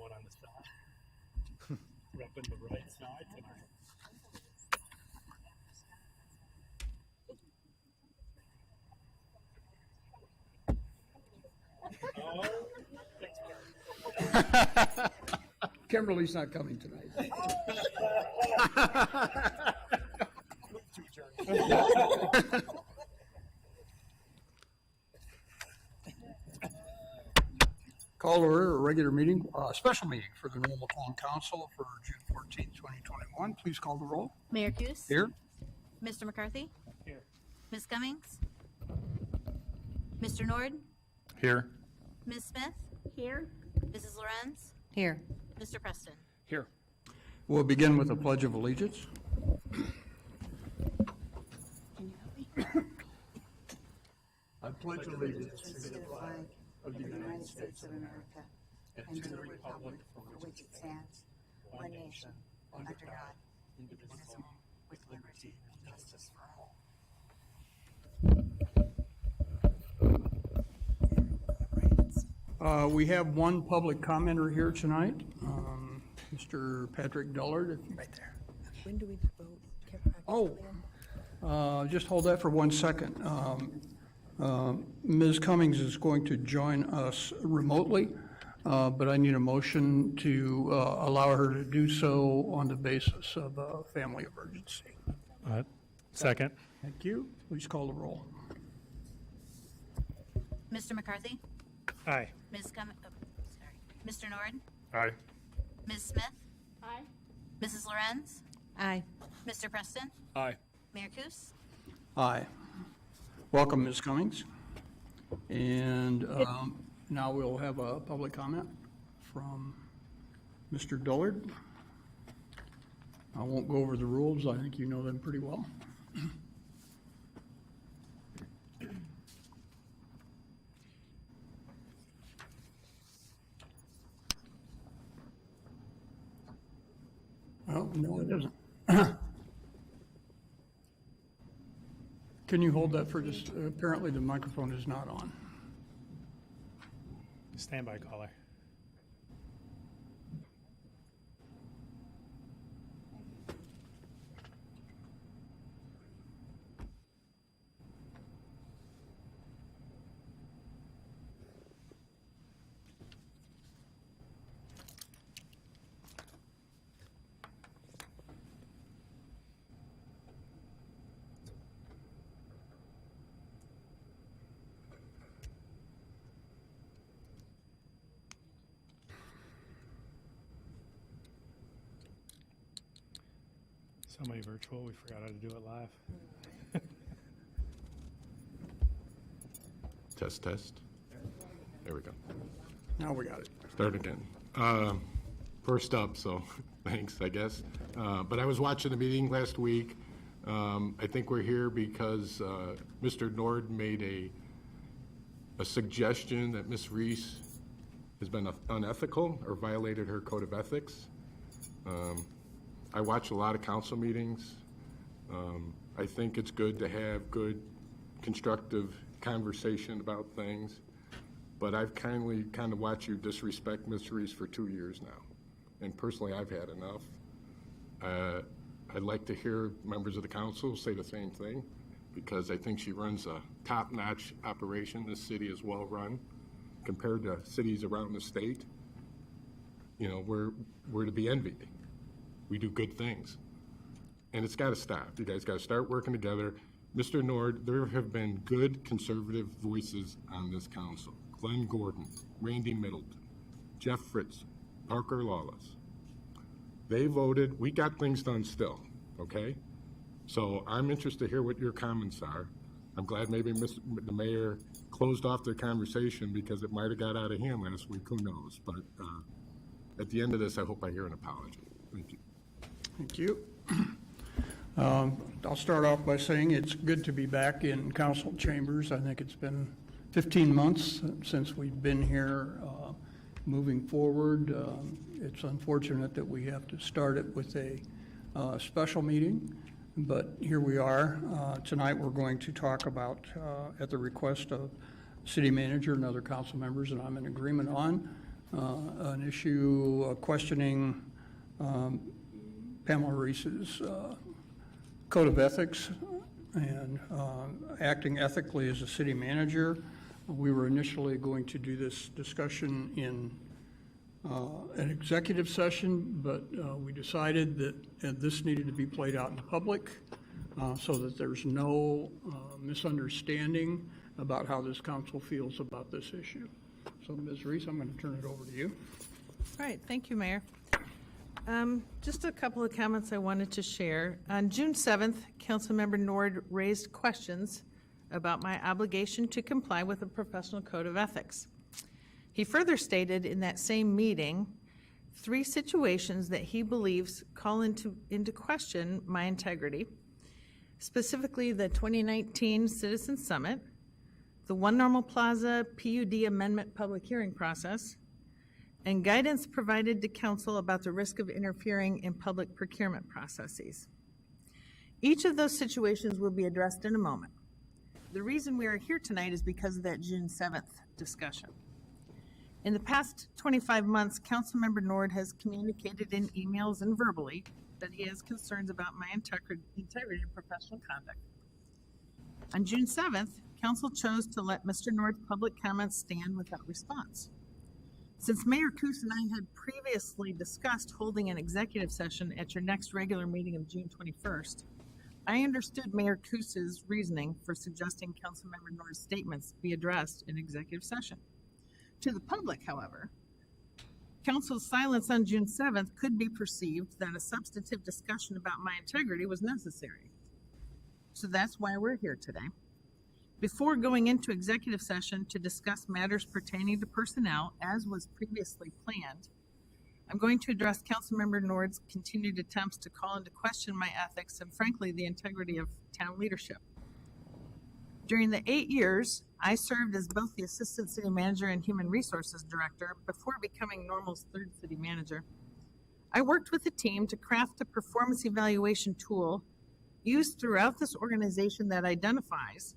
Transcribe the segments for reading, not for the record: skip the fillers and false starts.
going on the side. Repping the right side tonight. Kimberly's not coming tonight. Call to order a regular meeting, special meeting for the normal town council for June 14th, 2021. Please call the roll. Mayor Cuse? Here. Mr. McCarthy? Here. Ms. Cummings? Mr. Nord? Here. Ms. Smith? Here. Mrs. Lorenz? Here. Mr. Preston? Here. We'll begin with the Pledge of Allegiance. I pledge allegiance To the flag of the United States of America and to the republic for which it stands, one nation, under God, indivisible, with liberty and justice for all. We have one public commenter here tonight, Mr. Patrick Dullard. Right there. When do we vote? Just hold that for 1 second. Ms. Cummings is going to join us remotely, but I need a motion to allow her to do so on the basis of a family emergency. Second. Thank you. Please call the roll. Mr. McCarthy? Aye. Ms. Cummings? Oh, sorry. Mr. Nord? Aye. Ms. Smith? Aye. Mrs. Lorenz? Aye. Mr. Preston? Aye. Mayor Cuse? Aye. Welcome, Ms. Cummings. And now we'll have a public comment from Mr. Dullard. I won't go over the rules. I think you know them pretty well. Oh, no, it isn't. Can you hold that for just, apparently the microphone is not on. Standby caller. Somebody virtual, we forgot how to do it live. Test, test. There we go. Now we got it. Start again. First up, so thanks, I guess. But I was watching the meeting last week. I think we're here because Mr. Nord made a suggestion that Ms. Reese has been unethical or violated her code of ethics. I watch a lot of council meetings. I think it's good to have good, constructive conversation about things, but I've kind of watched you disrespect Ms. Reese for 2 years now, and personally, I've had enough. I'd like to hear members of the council say the same thing, because I think she runs a top-notch operation. This city is well-run compared to cities around the state. You know, we're to be envied. We do good things. And it's got to stop. You guys got to start working together. Mr. Nord, there have been good conservative voices on this council. Glenn Gordon, Randy Middleton, Jeff Fritz, Parker Lawless. They voted, we got things done still, okay? So I'm interested to hear what your comments are. I'm glad maybe the mayor closed off their conversation because it might have got out of hand last week, who knows? But at the end of this, I hope I hear an apology. Thank you. Thank you. I'll start off by saying it's good to be back in council chambers. I think it's been 15 months since we've been here moving forward. It's unfortunate that we have to start it with a special meeting, but here we are. Tonight we're going to talk about, at the request of city manager and other council members, and I'm in agreement on, an issue questioning Pamela Reese's code of ethics and acting ethically as a city manager. We were initially going to do this discussion in an executive session, but we decided that this needed to be played out in public so that there's no misunderstanding about how this council feels about this issue. So, Ms. Reese, I'm going to turn it over to you. All right, thank you, Mayor. Just a couple of comments I wanted to share. On June 7th, Councilmember Nord raised questions about my obligation to comply with the professional code of ethics. He further stated in that same meeting 3 situations that he believes call into question my integrity, specifically the 2019 Citizen Summit, the One Normal Plaza PUD amendment public hearing process, and guidance provided to council about the risk of interfering in public procurement processes. Each of those situations will be addressed in a moment. The reason we are here tonight is because of that June 7th discussion. In the past 25 months, Councilmember Nord has communicated in emails and verbally that he has concerns about my integrity and professional conduct. On June 7th, Council chose to let Mr. Nord's public comments stand without response. Since Mayor Coos and I had previously discussed holding an executive session at your next regular meeting of June 21st, I understood Mayor Coos's reasoning for suggesting Councilmember Nord's statements be addressed in executive session. To the public, however, Council's silence on June 7th could be perceived that a substantive discussion about my integrity was necessary. So that's why we're here today. Before going into executive session to discuss matters pertaining to personnel, as was previously planned, I'm going to address Councilmember Nord's continued attempts to call into question my ethics and, frankly, the integrity of town leadership. During the 8 years I served as both the Assistant City Manager and Human Resources Director before becoming Normal's 3rd City Manager, I worked with a team to craft a performance evaluation tool used throughout this organization that identifies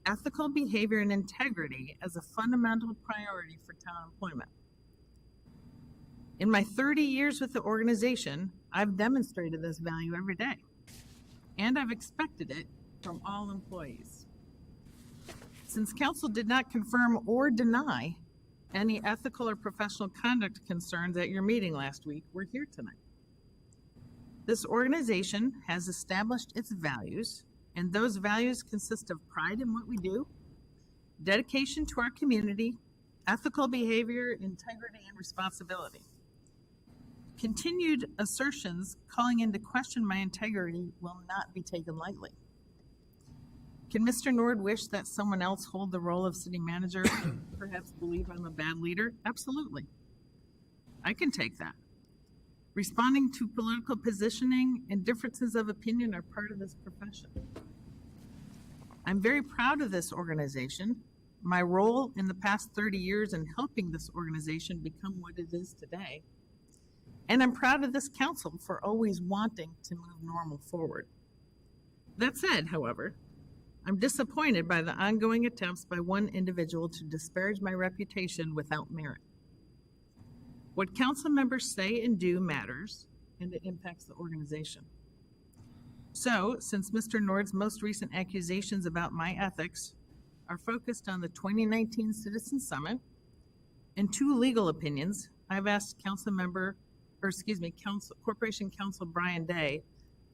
ethical behavior and integrity as a fundamental priority for town employment. In my 30 years with the organization, I've demonstrated this value every day, and I've expected it from all employees. Since Council did not confirm or deny any ethical or professional conduct concerns at your meeting last week, we're here tonight. This organization has established its values, and those values consist of pride in what we do, dedication to our community, ethical behavior, integrity, and responsibility. Continued assertions calling into question my integrity will not be taken lightly. Can Mr. Nord wish that someone else hold the role of city manager and perhaps believe I'm a bad leader? Absolutely. I can take that. Responding to political positioning and differences of opinion are part of this profession. I'm very proud of this organization, my role in the past 30 years in helping this organization become what it is today. And I'm proud of this council for always wanting to move Normal forward. That said, however, I'm disappointed by the ongoing attempts by one individual to disparage my reputation without merit. What council members say and do matters, and it impacts the organization. So, since Mr. Nord's most recent accusations about my ethics are focused on the 2019 Citizen Summit and 2 legal opinions, I've asked Corporation Counsel Brian Day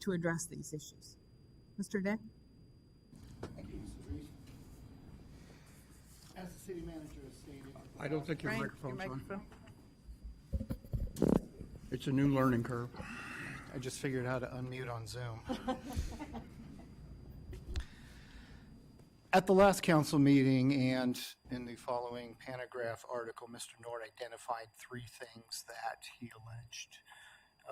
to address these issues. Mr. Day? Thank you, Mrs. Reese. As the city manager has stated. I don't think your Brian, microphone's your on. microphone. It's a new learning curve. I just figured how to unmute on Zoom. At the last council meeting and in the following Panagraph article, Mr. Nord identified 3 things that he alleged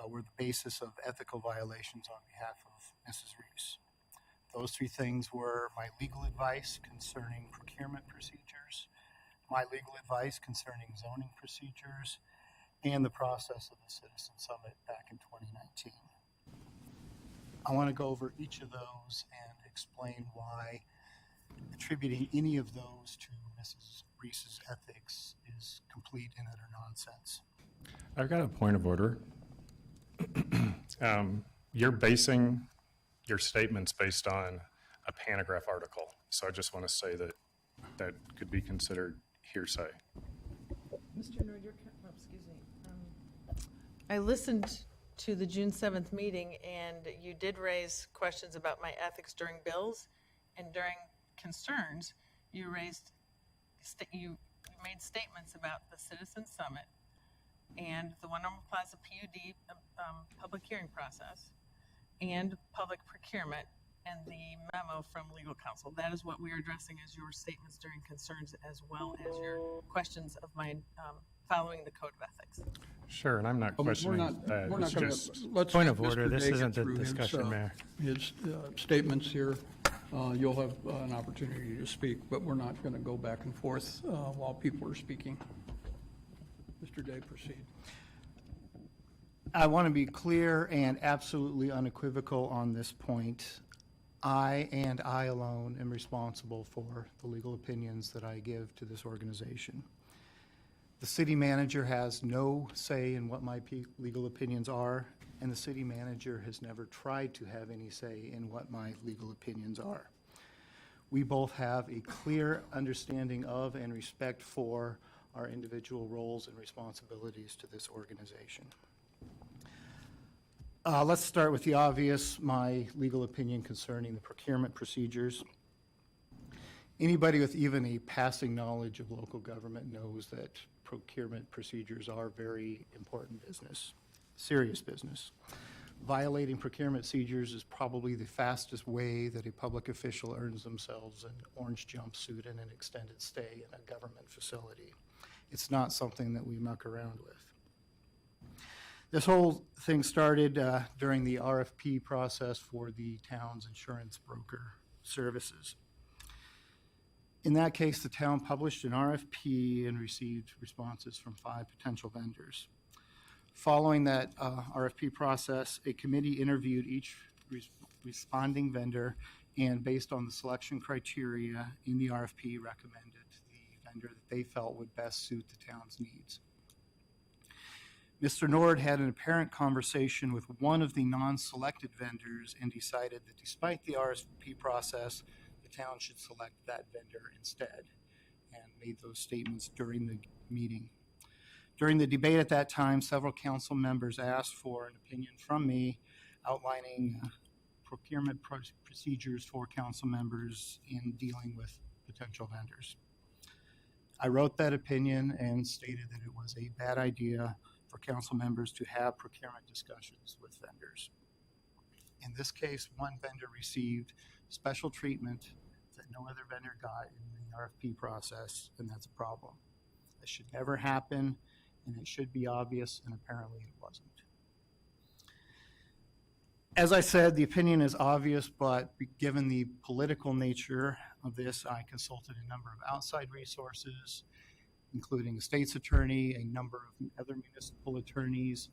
were the basis of ethical violations on behalf of Mrs. Reese. Those 3 things were my legal advice concerning procurement procedures, my legal advice concerning zoning procedures, and the process of the Citizen Summit back in 2019. I want to go over each of those and explain why attributing any of those to Mrs. Reese's ethics is complete and utter nonsense. I've got a point of order. You're basing your statements based on a Panagraph article. So I just want to say that that could be considered hearsay. Mr. Nord, excuse me. I listened to the June 7th meeting, and you did raise questions about my ethics during bills, and during concerns, you made statements about the Citizen Summit and the Wonderful Plaza PUD public hearing process and public procurement and the memo from legal counsel. That is what we are addressing as your statements during concerns, as well as your questions of my following the code of ethics. Sure, and I'm not questioning that. We're not It's going just- to, let's. Point of Mr. order, this Day isn't get the through discussion, Mayor. His statements here. You'll have an opportunity to speak, but we're not going to go back and forth while people are speaking. Mr. Day, proceed. I want to be clear and absolutely unequivocal on this point. I and I alone am responsible for the legal opinions that I give to this organization. The city manager has no say in what my legal opinions are, and the city manager has never tried to have any say in what my legal opinions are. We both have a clear understanding of and respect for our individual roles and responsibilities to this organization. Let's start with the obvious, my legal opinion concerning the procurement procedures. Anybody with even a passing knowledge of local government knows that procurement procedures are very important business, serious business. Violating procurement procedures is probably the fastest way that a public official earns themselves an orange jumpsuit and an extended stay in a government facility. It's not something that we muck around with. This whole thing started during the RFP process for the town's insurance broker services. In that case, the town published an RFP and received responses from 5 potential vendors. Following that RFP process, a committee interviewed each responding vendor, and based on the selection criteria in the RFP, recommended the vendor that they felt would best suit the town's needs. Mr. Nord had an apparent conversation with one of the non-selected vendors and decided that despite the RFP process, the town should select that vendor instead, and made those statements during the meeting. During the debate at that time, several council members asked for an opinion from me outlining procurement procedures for council members in dealing with potential vendors. I wrote that opinion and stated that it was a bad idea for council members to have procurement discussions with vendors. In this case, one vendor received special treatment that no other vendor got in the RFP process, and that's a problem. That should never happen, and it should be obvious, and apparently it wasn't. As I said, the opinion is obvious, but given the political nature of this, I consulted a number of outside resources, including a state's attorney, a number of other municipal attorneys,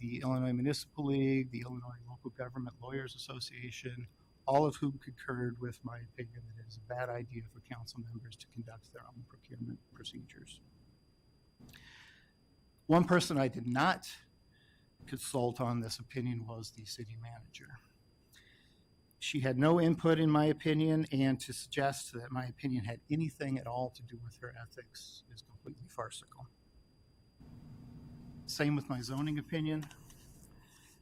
the Illinois Municipal League, the Illinois Local Government Lawyers Association, all of whom concurred with my opinion that it is a bad idea for council members to conduct their own procurement procedures. One person I did not consult on this opinion was the city manager. She had no input in my opinion, and to suggest that my opinion had anything at all to do with her ethics is completely farcical. Same with my zoning opinion.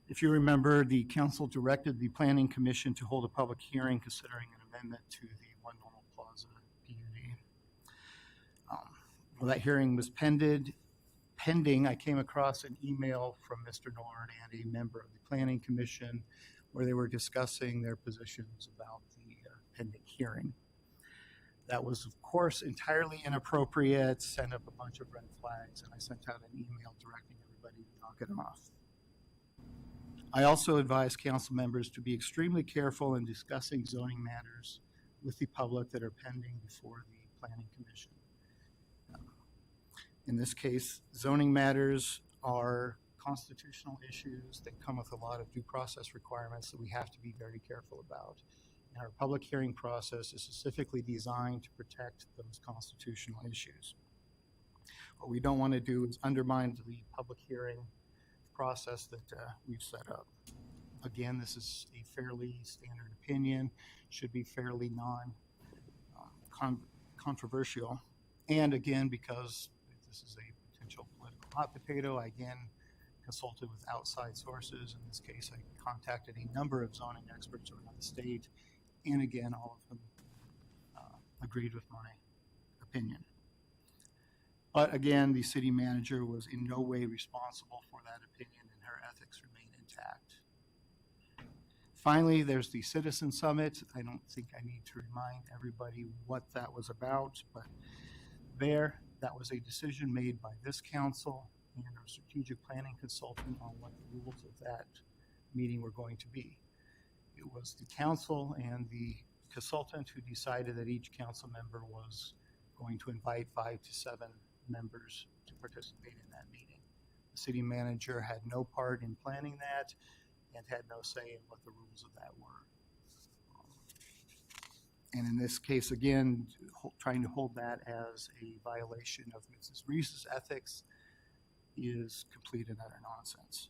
If you remember, the council directed the Planning Commission to hold a public hearing considering an amendment to the One Normal Plaza PUD. Well, that hearing was pending. I came across an email from Mr. Nord and a member of the Planning Commission where they were discussing their positions about the pending hearing. That was, of course, entirely inappropriate, sent up a bunch of red flags, and I sent out an email directing everybody to knock it off. I also advise council members to be extremely careful in discussing zoning matters with the public that are pending before the Planning Commission. In this case, zoning matters are constitutional issues that come with a lot of due process requirements that we have to be very careful about. And our public hearing process is specifically designed to protect those constitutional issues. What we don't want to do is undermine the public hearing process that we've set up. Again, this is a fairly standard opinion, should be fairly non-controversial. And again, because this is a potential political hot potato, I again consulted with outside sources. In this case, I contacted a number of zoning experts around the state, and again, all of them agreed with my opinion. But again, the city manager was in no way responsible for that opinion, and her ethics remain intact. Finally, there's the Citizen Summit. I don't think I need to remind everybody what that was about, but that was a decision made by this council and our strategic planning consultant on what the rules of that meeting were going to be. It was the council and the consultant who decided that each council member was going to invite 5 to 7 members to participate in that meeting. The city manager had no part in planning that and had no say in what the rules of that were. And in this case, again, trying to hold that as a violation of Mrs. Reese's ethics is complete and utter nonsense.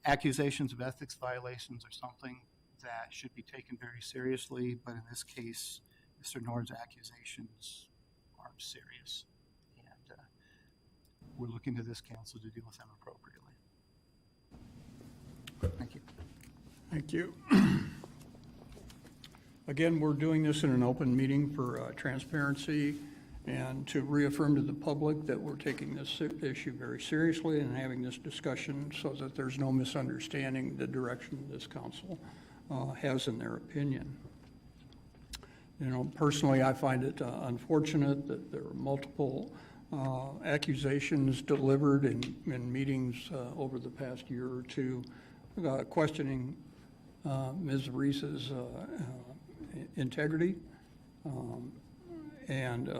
Accusations of ethics violations are something that should be taken very seriously, but in this case, Mr. Nord's accusations aren't serious. And we're looking to this council to deal with them appropriately. Thank you. Thank you. Again, we're doing this in an open meeting for transparency and to reaffirm to the public that we're taking this issue very seriously and having this discussion so that there's no misunderstanding the direction this council has in their opinion. You know, personally, I find it unfortunate that there are multiple accusations delivered in meetings over the past year or two questioning Ms. Reese's integrity. And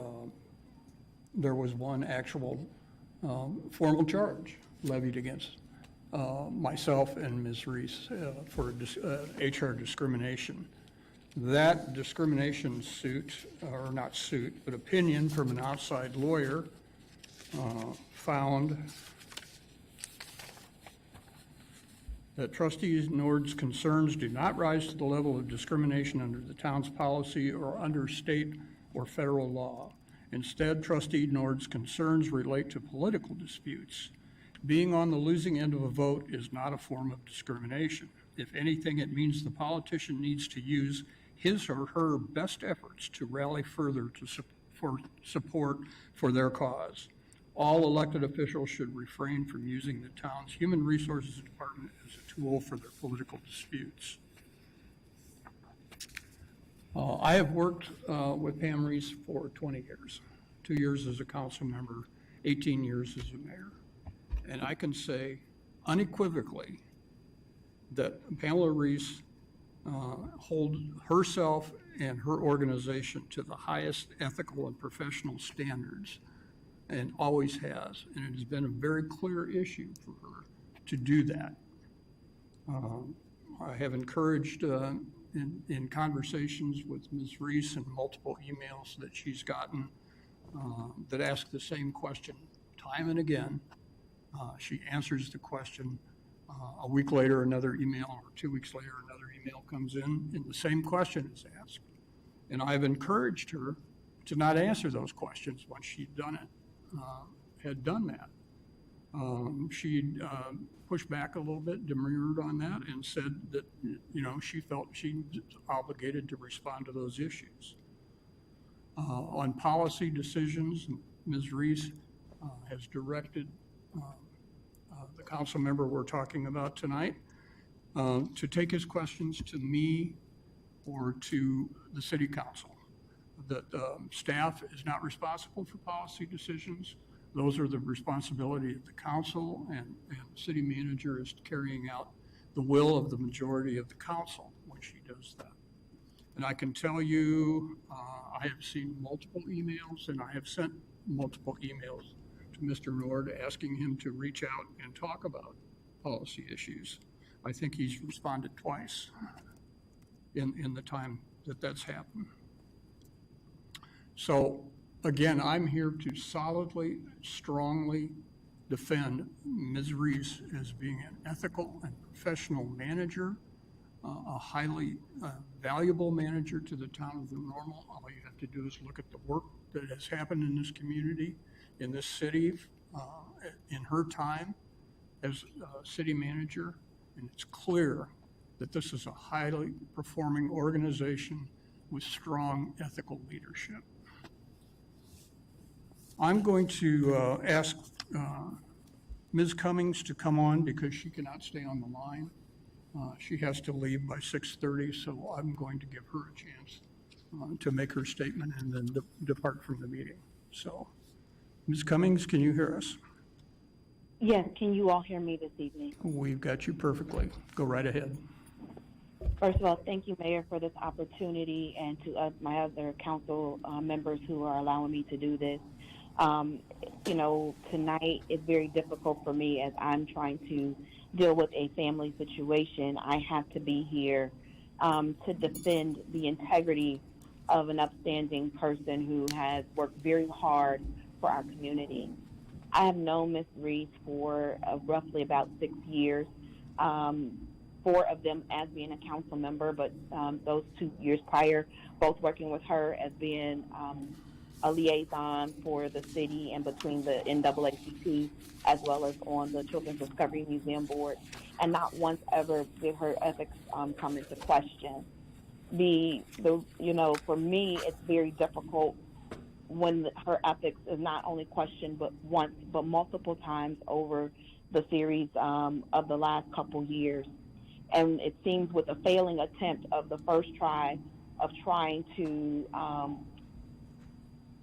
there was one actual formal charge levied against myself and Ms. Reese for HR discrimination. That discrimination suit, or not suit, but opinion from an outside lawyer found that trustee Nord's concerns do not rise to the level of discrimination under the town's policy or under state or federal law. Instead, trustee Nord's concerns relate to political disputes. Being on the losing end of a vote is not a form of discrimination. If anything, it means the politician needs to use his or her best efforts to rally further for support for their cause. All elected officials should refrain from using the town's Human Resources Department as a tool for their political disputes. I have worked with Pam Reese for 20 years, 2 years as a council member, 18 years as a mayor. And I can say unequivocally that Pamela Reese holds herself and her organization to the highest ethical and professional standards, and always has. And it has been a very clear issue for her to do that. I have encouraged in conversations with Ms. Reese and multiple emails that she's gotten that ask the same question time and again. She answers the question. A week later, another email, or 2 weeks later, another email comes in, and the same question is asked. And I've encouraged her to not answer those questions once she'd done it, had done that. She'd pushed back a little bit, demurred on that, and said that, you know, she felt she was obligated to respond to those issues. On policy decisions, Ms. Reese has directed the council member we're talking about tonight to take his questions to me or to the city council. That staff is not responsible for policy decisions. Those are the responsibility of the council, and the city manager is carrying out the will of the majority of the council when she does that. And I can tell you, I have seen multiple emails, and I have sent multiple emails to Mr. Nord asking him to reach out and talk about policy issues. I think he's responded twice. in the time that that's happened. So again, I'm here to solidly, strongly defend Ms. Reese as being an ethical and professional manager, a highly valuable manager to the town of Normal. All you have to do is look at the work that has happened in this community, in this city, in her time as city manager, and it's clear that this is a highly performing organization with strong ethical leadership. I'm going to ask Ms. Cummings to come on because she cannot stay on the line. She has to leave by 6:30, so I'm going to give her a chance to make her statement and then depart from the meeting. So, Ms. Cummings, can you hear us? Yes, can you all hear me this evening? We've got you perfectly. Go right ahead. First of all, thank you, Mayor, for this opportunity, and to my other council members who are allowing me to do this. You know, tonight is very difficult for me as I'm trying to deal with a family situation. I have to be here to defend the integrity of an upstanding person who has worked very hard for our community. I have known Ms. Reese for roughly about 6 years, 4 of them as being a council member, but those 2 years prior, both working with her as being a liaison for the city and between the NAACP as well as on the Children's Discovery Museum Board, and not once ever did her ethics come into question. You know, for me, it's very difficult when her ethics is not only questioned but once, but multiple times over the series of the last couple years. And it seems with a failing attempt of the first try of trying to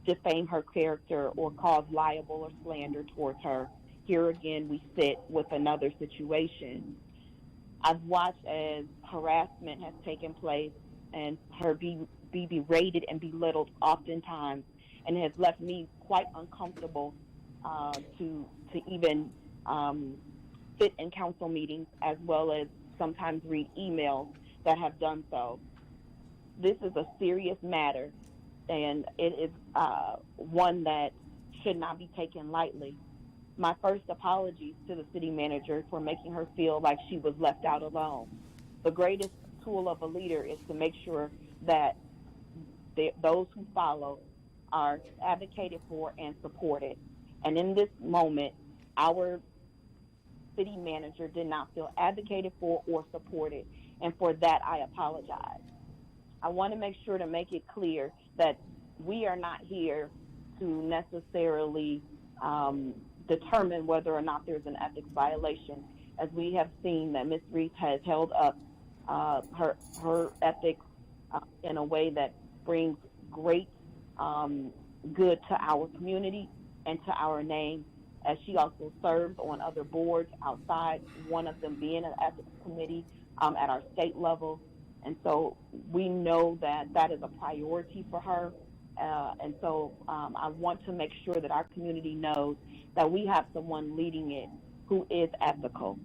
defame her character or cause liable or slander towards her, here again we sit with another situation. I've watched as harassment has taken place and her be berated and belittled oftentimes, and it has left me quite uncomfortable to even sit in council meetings, as well as sometimes read emails that have done so. This is a serious matter, and it is one that should not be taken lightly. My first apologies to the city manager for making her feel like she was left out alone. The greatest tool of a leader is to make sure that those who follow are advocated for and supported. And in this moment, our city manager did not feel advocated for or supported, and for that I apologize. I want to make sure to make it clear that we are not here to necessarily determine whether or not there's an ethics violation, as we have seen that Ms. Reese has held up her ethics in a way that brings great good to our community and to our name, as she also serves on other boards outside, one of them being an ethics committee at our state level. And so we know that that is a priority for her. And so I want to make sure that our community knows that we have someone leading it who is ethical.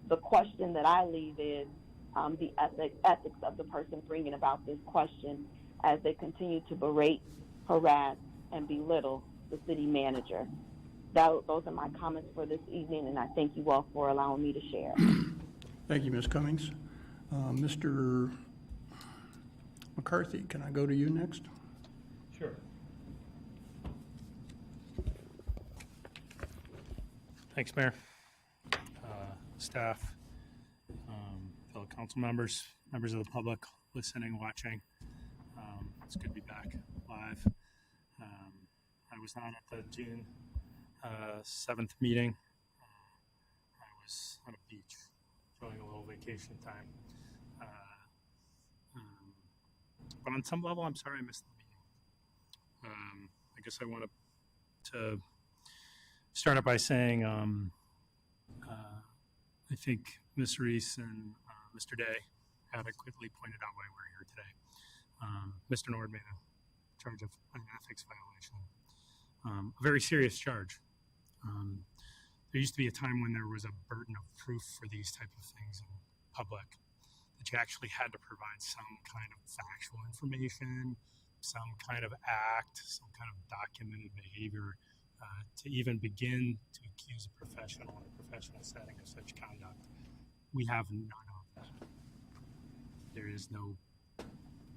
The question that I leave is the ethics of the person bringing about this question, as they continue to berate, harass, and belittle the city manager. Those are my comments for this evening, and I thank you all for allowing me to share. Thank you, Ms. Cummings. Mr. McCarthy, can I go to you next? Sure. Thanks, Mayor. Staff, fellow council members, members of the public listening, watching. It's good to be back live. I was not at the June 7th meeting. I was on a beach enjoying a little vacation time. But on some level, I'm sorry I missed the meeting. I guess I want to start out by saying I think Ms. Reese and Mr. Day adequately pointed out why we're here today. Mr. Nord made a charge of an ethics violation, a very serious charge. There used to be a time when there was a burden of proof for these type of things in public. that you actually had to provide some kind of factual information, some kind of act, some kind of documented behavior to even begin to accuse a professional in a professional setting of such conduct. We have none of that. There is no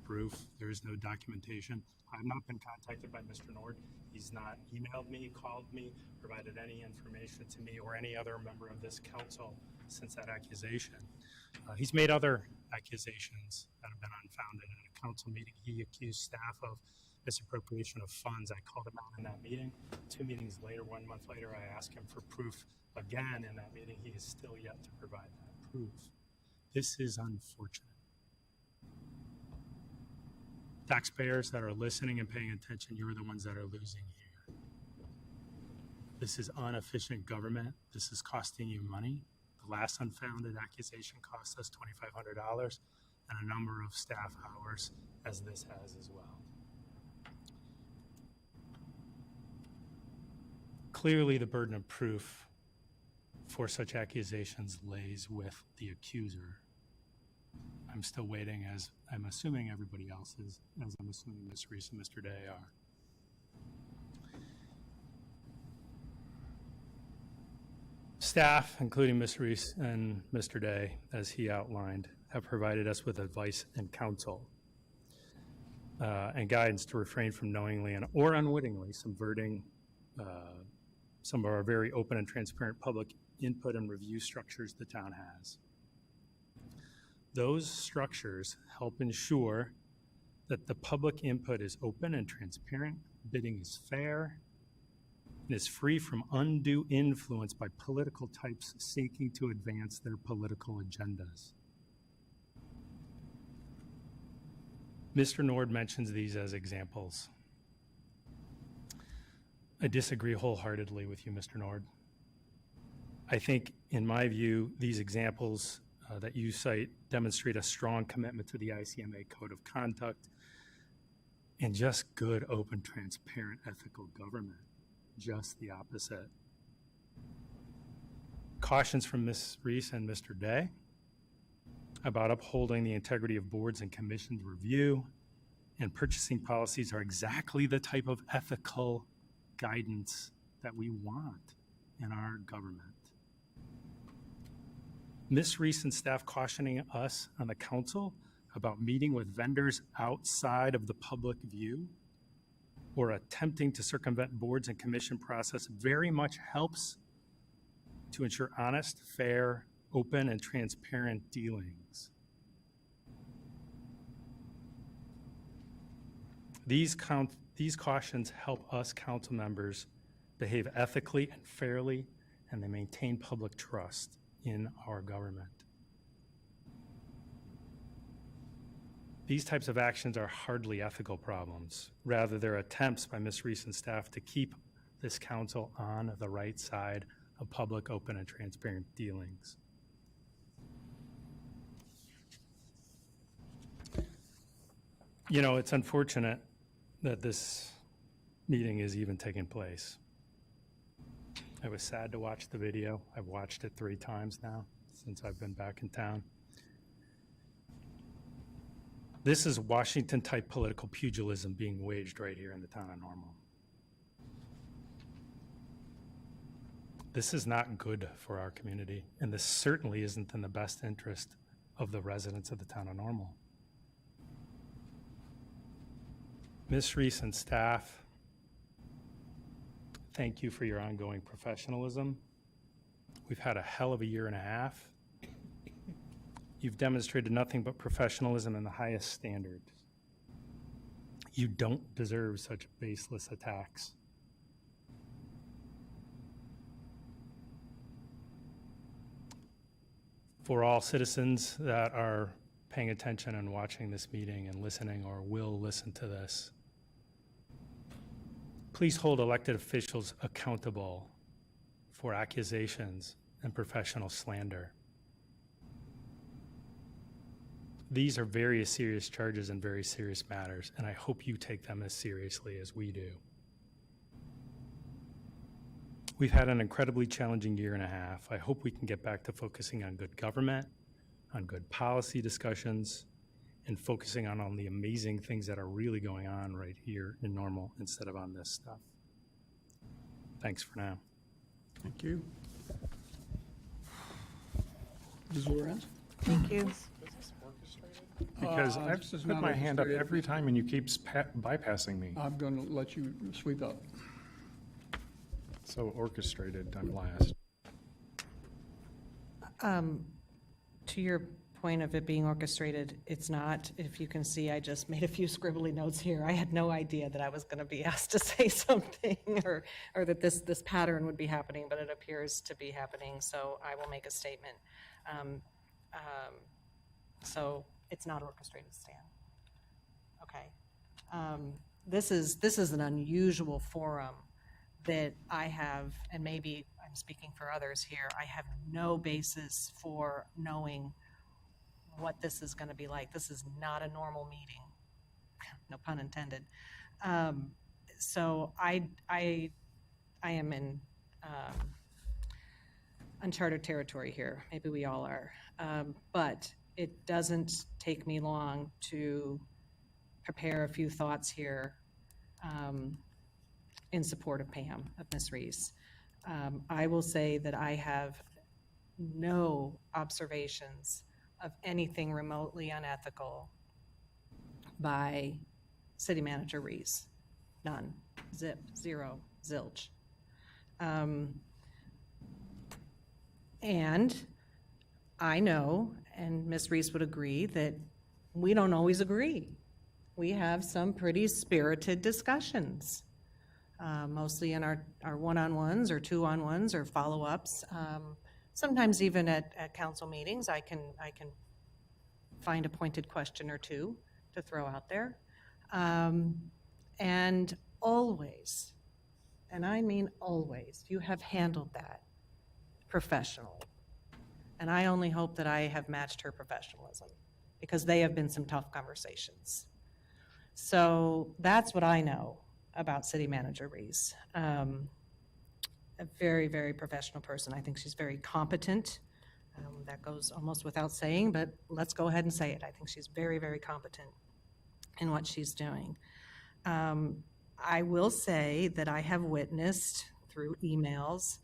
proof. There is no documentation. I've not been contacted by Mr. Nord. He's not emailed me, called me, provided any information to me or any other member of this council since that accusation. He's made other accusations that have been unfounded. At a council meeting, he accused staff of misappropriation of funds. I called him out in that meeting. 2 meetings later, 1 month later, I asked him for proof again in that meeting. He is still yet to provide that proof. This is unfortunate. Taxpayers that are listening and paying attention, you're the ones that are losing here. This is inefficient government. This is costing you money. The last unfounded accusation cost us $2,500 and a number of staff hours, as this has as well. Clearly, the burden of proof for such accusations lays with the accuser. I'm still waiting, as I'm assuming everybody else is, as I'm assuming Ms. Reese and Mr. Day are. Staff, including Ms. Reese and Mr. Day, as he outlined, have provided us with advice and counsel and guidance to refrain from knowingly and or unwittingly subverting some of our very open and transparent public input and review structures the town has. Those structures help ensure that the public input is open and transparent, bidding is fair, and is free from undue influence by political types seeking to advance their political agendas. Mr. Nord mentions these as examples. I disagree wholeheartedly with you, Mr. Nord. I think, in my view, these examples that you cite demonstrate a strong commitment to the ICMA Code of Conduct and just good, open, transparent, ethical government. Just the opposite. Cautions from Ms. Reese and Mr. Day about upholding the integrity of boards and commissions review and purchasing policies are exactly the type of ethical guidance that we want in our government. Ms. Reese and staff cautioning us on the council about meeting with vendors outside of the public view or attempting to circumvent boards and commission process very much helps to ensure honest, fair, open, and transparent dealings. These cautions help us council members behave ethically and fairly, and they maintain public trust in our government. These types of actions are hardly ethical problems. Rather, they're attempts by Ms. Reese and staff to keep this council on the right side of public, open, and transparent dealings. You know, it's unfortunate that this meeting is even taking place. I was sad to watch the video. I've watched it 3 times now since I've been back in town. This is Washington-type political pugilism being waged right here in the town of Normal. This is not good for our community, and this certainly isn't in the best interest of the residents of the town of Normal. Ms. Reese and staff, thank you for your ongoing professionalism. We've had a hell of a year and a half. You've demonstrated nothing but professionalism and the highest standards. You don't deserve such baseless attacks. For all citizens that are paying attention and watching this meeting and listening or will listen to this, please hold elected officials accountable for accusations and professional slander. These are very serious charges and very serious matters, and I hope you take them as seriously as we do. We've had an incredibly challenging year and a half. I hope we can get back to focusing on good government, on good policy discussions, and focusing on all the amazing things that are really going on right here in Normal instead of on this stuff. Thanks for now. Thank you. Ms. Lorenz? Thank you. Because I've this is put not my hand up orchestrated. every time and you keep bypassing me. I'm going to let you sweep up. So orchestrated, I'm last. To your point of it being orchestrated, it's not. If you can see, I just made a few scribbly notes here. I had no idea that I was going to be asked to say something or that this pattern would be happening, but it appears to be happening, so I will make a statement. So it's not orchestrated, Stan. Okay. This is an unusual forum that I have, and maybe I'm speaking for others here, I have no basis for knowing what this is going to be like. This is not a normal meeting, no pun intended. So I am in uncharted territory here. Maybe we all are. But it doesn't take me long to prepare a few thoughts here in support of Pam, of Ms. Reese. I will say that I have no observations of anything remotely unethical by City Manager Reese. None. Zip. Zero. Zilch. And I know, and Ms. Reese would agree, that we don't always agree. We have some pretty spirited discussions, mostly in our one-on-ones or two-on-ones or follow-ups. Sometimes even at council meetings, I can find a pointed question or two to throw out there. And always, and I mean always, you have handled that professionally. And I only hope that I have matched her professionalism, because they have been some tough conversations. So that's what I know about City Manager Reese. A very, very professional person. I think she's very competent. That goes almost without saying, but let's go ahead and say it. I think she's very, very competent in what she's doing. I will say that I have witnessed through emails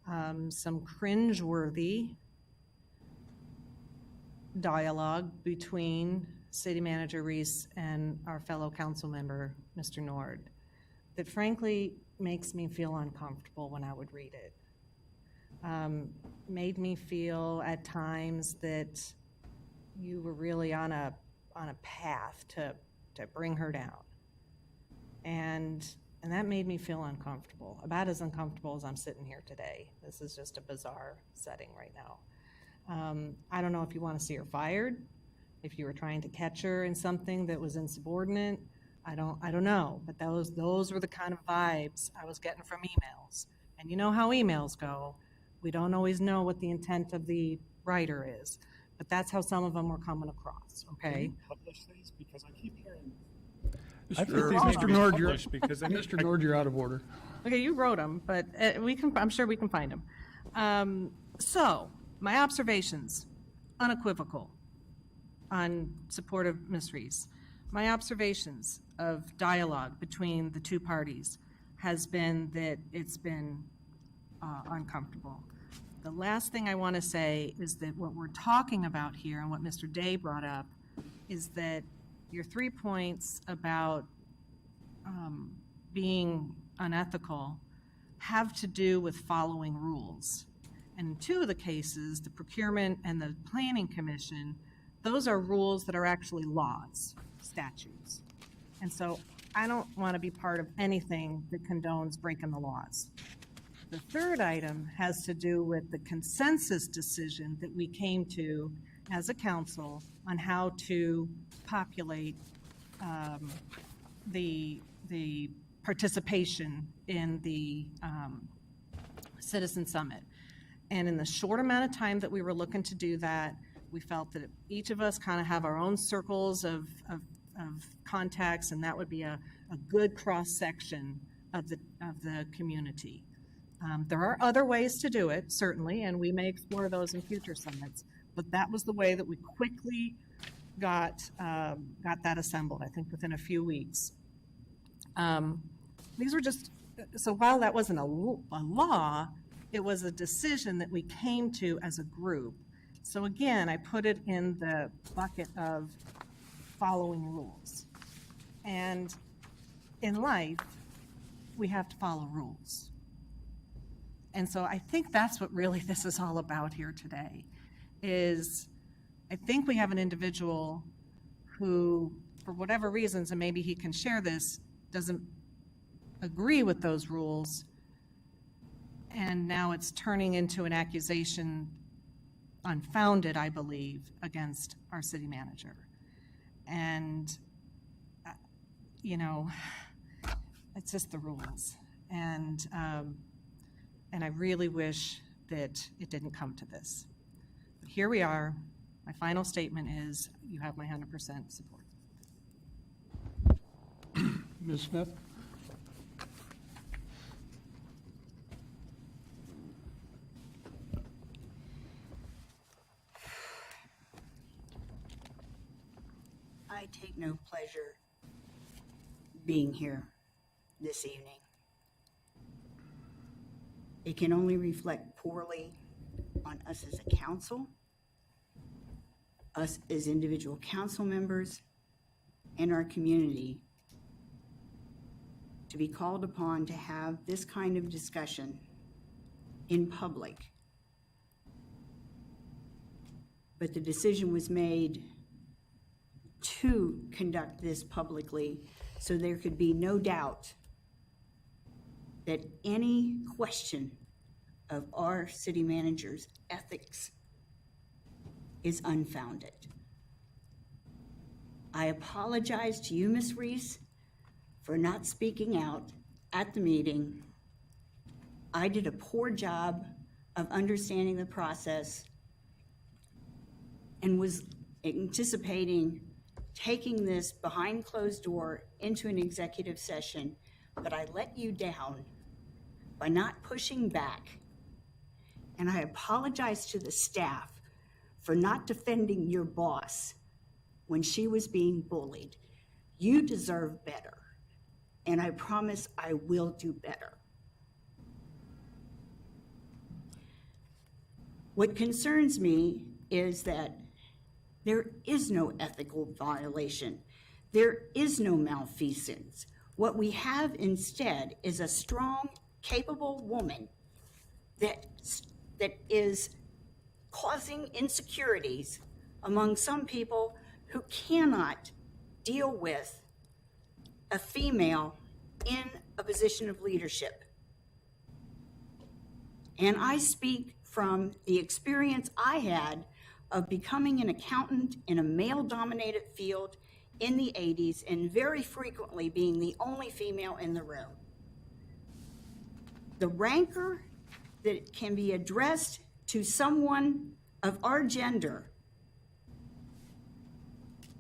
some cringeworthy dialogue between City Manager Reese and our fellow council member, Mr. Nord, that frankly makes me feel uncomfortable when I would read it. Made me feel at times that you were really on a path to bring her down. And that made me feel uncomfortable, about as uncomfortable as I'm sitting here today. This is just a bizarre setting right now. I don't know if you want to see her fired, if you were trying to catch her in something that was insubordinate. I don't know, but those were the kind of vibes I was getting from emails. And you know how emails go. We don't always know what the intent of the writer is, but that's how some of them were coming across, okay? Publish these, because I keep hearing. I think these need to Mr. be Nord, published because they need- Mr. Nord, you're out of order. Okay, you wrote them, but I'm sure we can find them. So, my observations, unequivocal, on support of Ms. Reese. My observations of dialogue between the two parties has been that it's been uncomfortable. The last thing I want to say is that what we're talking about here, and what Mr. Day brought up, is that your 3 points about being unethical have to do with following rules. And in 2 of the cases, the procurement and the planning commission, those are rules that are actually laws, statutes. And so I don't want to be part of anything that condones breaking the laws. The 3rd item has to do with the consensus decision that we came to as a council on how to populate the participation in the Citizen Summit. And in the short amount of time that we were looking to do that, we felt that each of us kind of have our own circles of contacts, and that would be a good cross-section of the community. There are other ways to do it, certainly, and we may explore those in future summits. but that was the way that we quickly got that assembled, I think within a few weeks. These were just, so while that wasn't a law, it was a decision that we came to as a group. So again, I put it in the bucket of following rules. And in life, we have to follow rules. And so I think that's what really this is all about here today, is I think we have an individual who, for whatever reasons, and maybe he can share this, doesn't agree with those rules, and now it's turning into an accusation, unfounded, I believe, against our city manager. And, you know, it's just the rules. And I really wish that it didn't come to this. But here we are. My final statement is you have my 100% support. Ms. Smith? I take no pleasure being here this evening. It can only reflect poorly on us as a council, us as individual council members, and our community to be called upon to have this kind of discussion in public. But the decision was made to conduct this publicly so there could be no doubt that any question of our city manager's ethics is unfounded. I apologize to you, Ms. Reese, for not speaking out at the meeting. I did a poor job of understanding the process and was anticipating taking this behind closed door into an executive session, but I let you down by not pushing back. And I apologize to the staff for not defending your boss when she was being bullied. You deserve better, and I promise I will do better. What concerns me is that there is no ethical violation. There is no malfeasance. What we have instead is a strong, capable woman that is causing insecurities among some people who cannot deal with a female in a position of leadership. And I speak from the experience I had of becoming an accountant in a male-dominated field in the 80s and very frequently being the only female in the room. The rancor that can be addressed to someone of our gender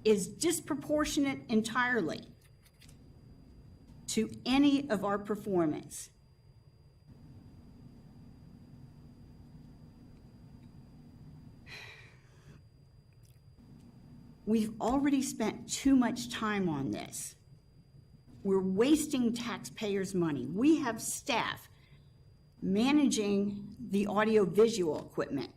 is disproportionate entirely to any of our performance. We've already spent too much time on this. We're wasting taxpayers' money. We have staff managing the audiovisual equipment.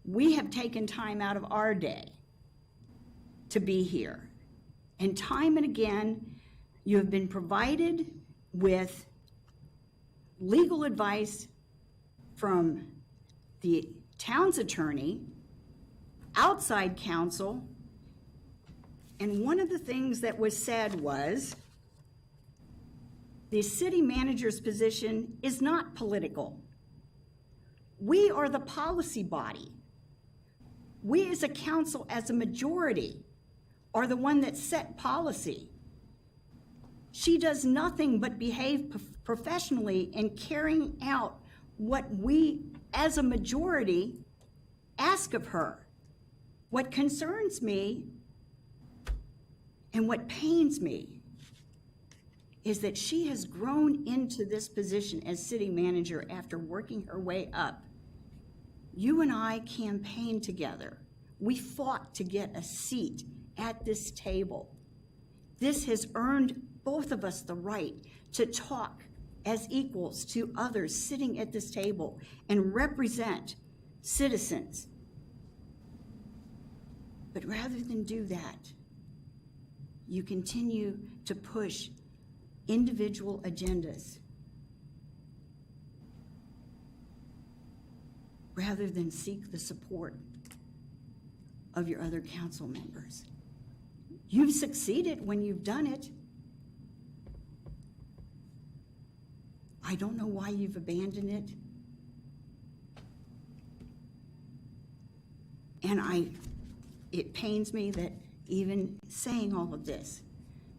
We have taken time out of our day to be here. And time and again, you have been provided with legal advice from the town's attorney, outside counsel, and one of the things that was said was the city manager's position is not political. We are the policy body. We as a council, as a majority, are the one that set policy. She does nothing but behave professionally in carrying out what we as a majority ask of her. What concerns me and what pains me is that she has grown into this position as city manager after working her way up You and I campaigned together. We fought to get a seat at this table. This has earned both of us the right to talk as equals to others sitting at this table and represent citizens. But rather than do that, you continue to push individual agendas rather than seek the support of your other council members. You've succeeded when you've done it. I don't know why you've abandoned it. And it pains me that even saying all of this,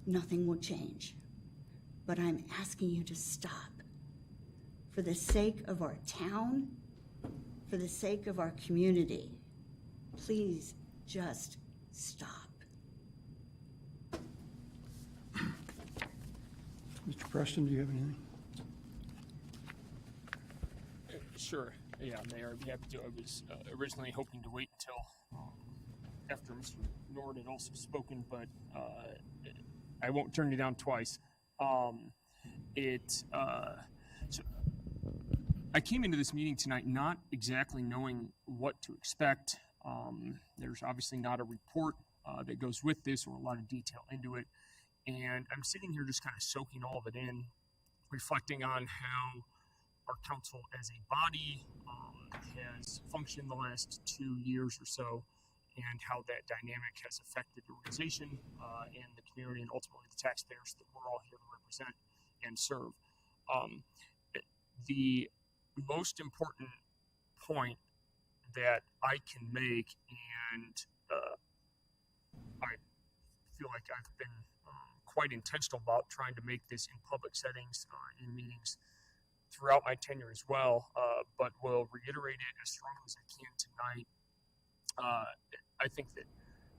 nothing will change. But I'm asking you to stop. For the sake of our town, for the sake of our community, please just stop. Mr. Preston, do you have anything? Sure. Yeah, Mayor, I'd be happy to. I was originally hoping to wait until after Mr. Nord had also spoken, but I won't turn you down twice. So I came into this meeting tonight not exactly knowing what to expect. There's obviously not a report that goes with this or a lot of detail into it. And I'm sitting here just kind of soaking all of it in, reflecting on how our council as a body has functioned the last 2 years or so, and how that dynamic has affected the organization and the community and ultimately the taxpayers that we're all here to represent and serve. The most important point that I can make, and I feel like I've been quite intentional about trying to make this in public settings, in meetings throughout my tenure as well, but will reiterate it as strongly as I can tonight. I think that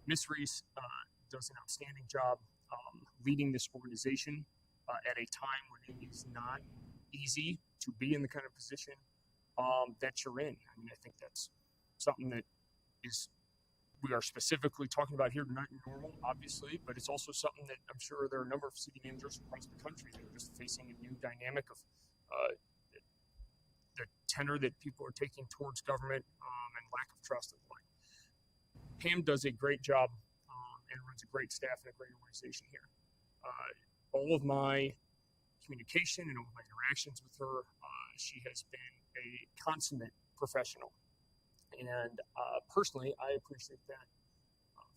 Ms. Reese does an outstanding job leading this organization at a time when it is not easy to be in the kind of position that you're in. I mean, I think that's something that we are specifically talking about here tonight in Normal, obviously, but it's also something that I'm sure there are a number of city managers across the country that are just facing a new dynamic of the tenor that people are taking towards government and lack of trust and the like. Pam does a great job and runs a great staff and a great organization here. All of my communication and all of my interactions with her, she has been a consummate professional. And personally, I appreciate that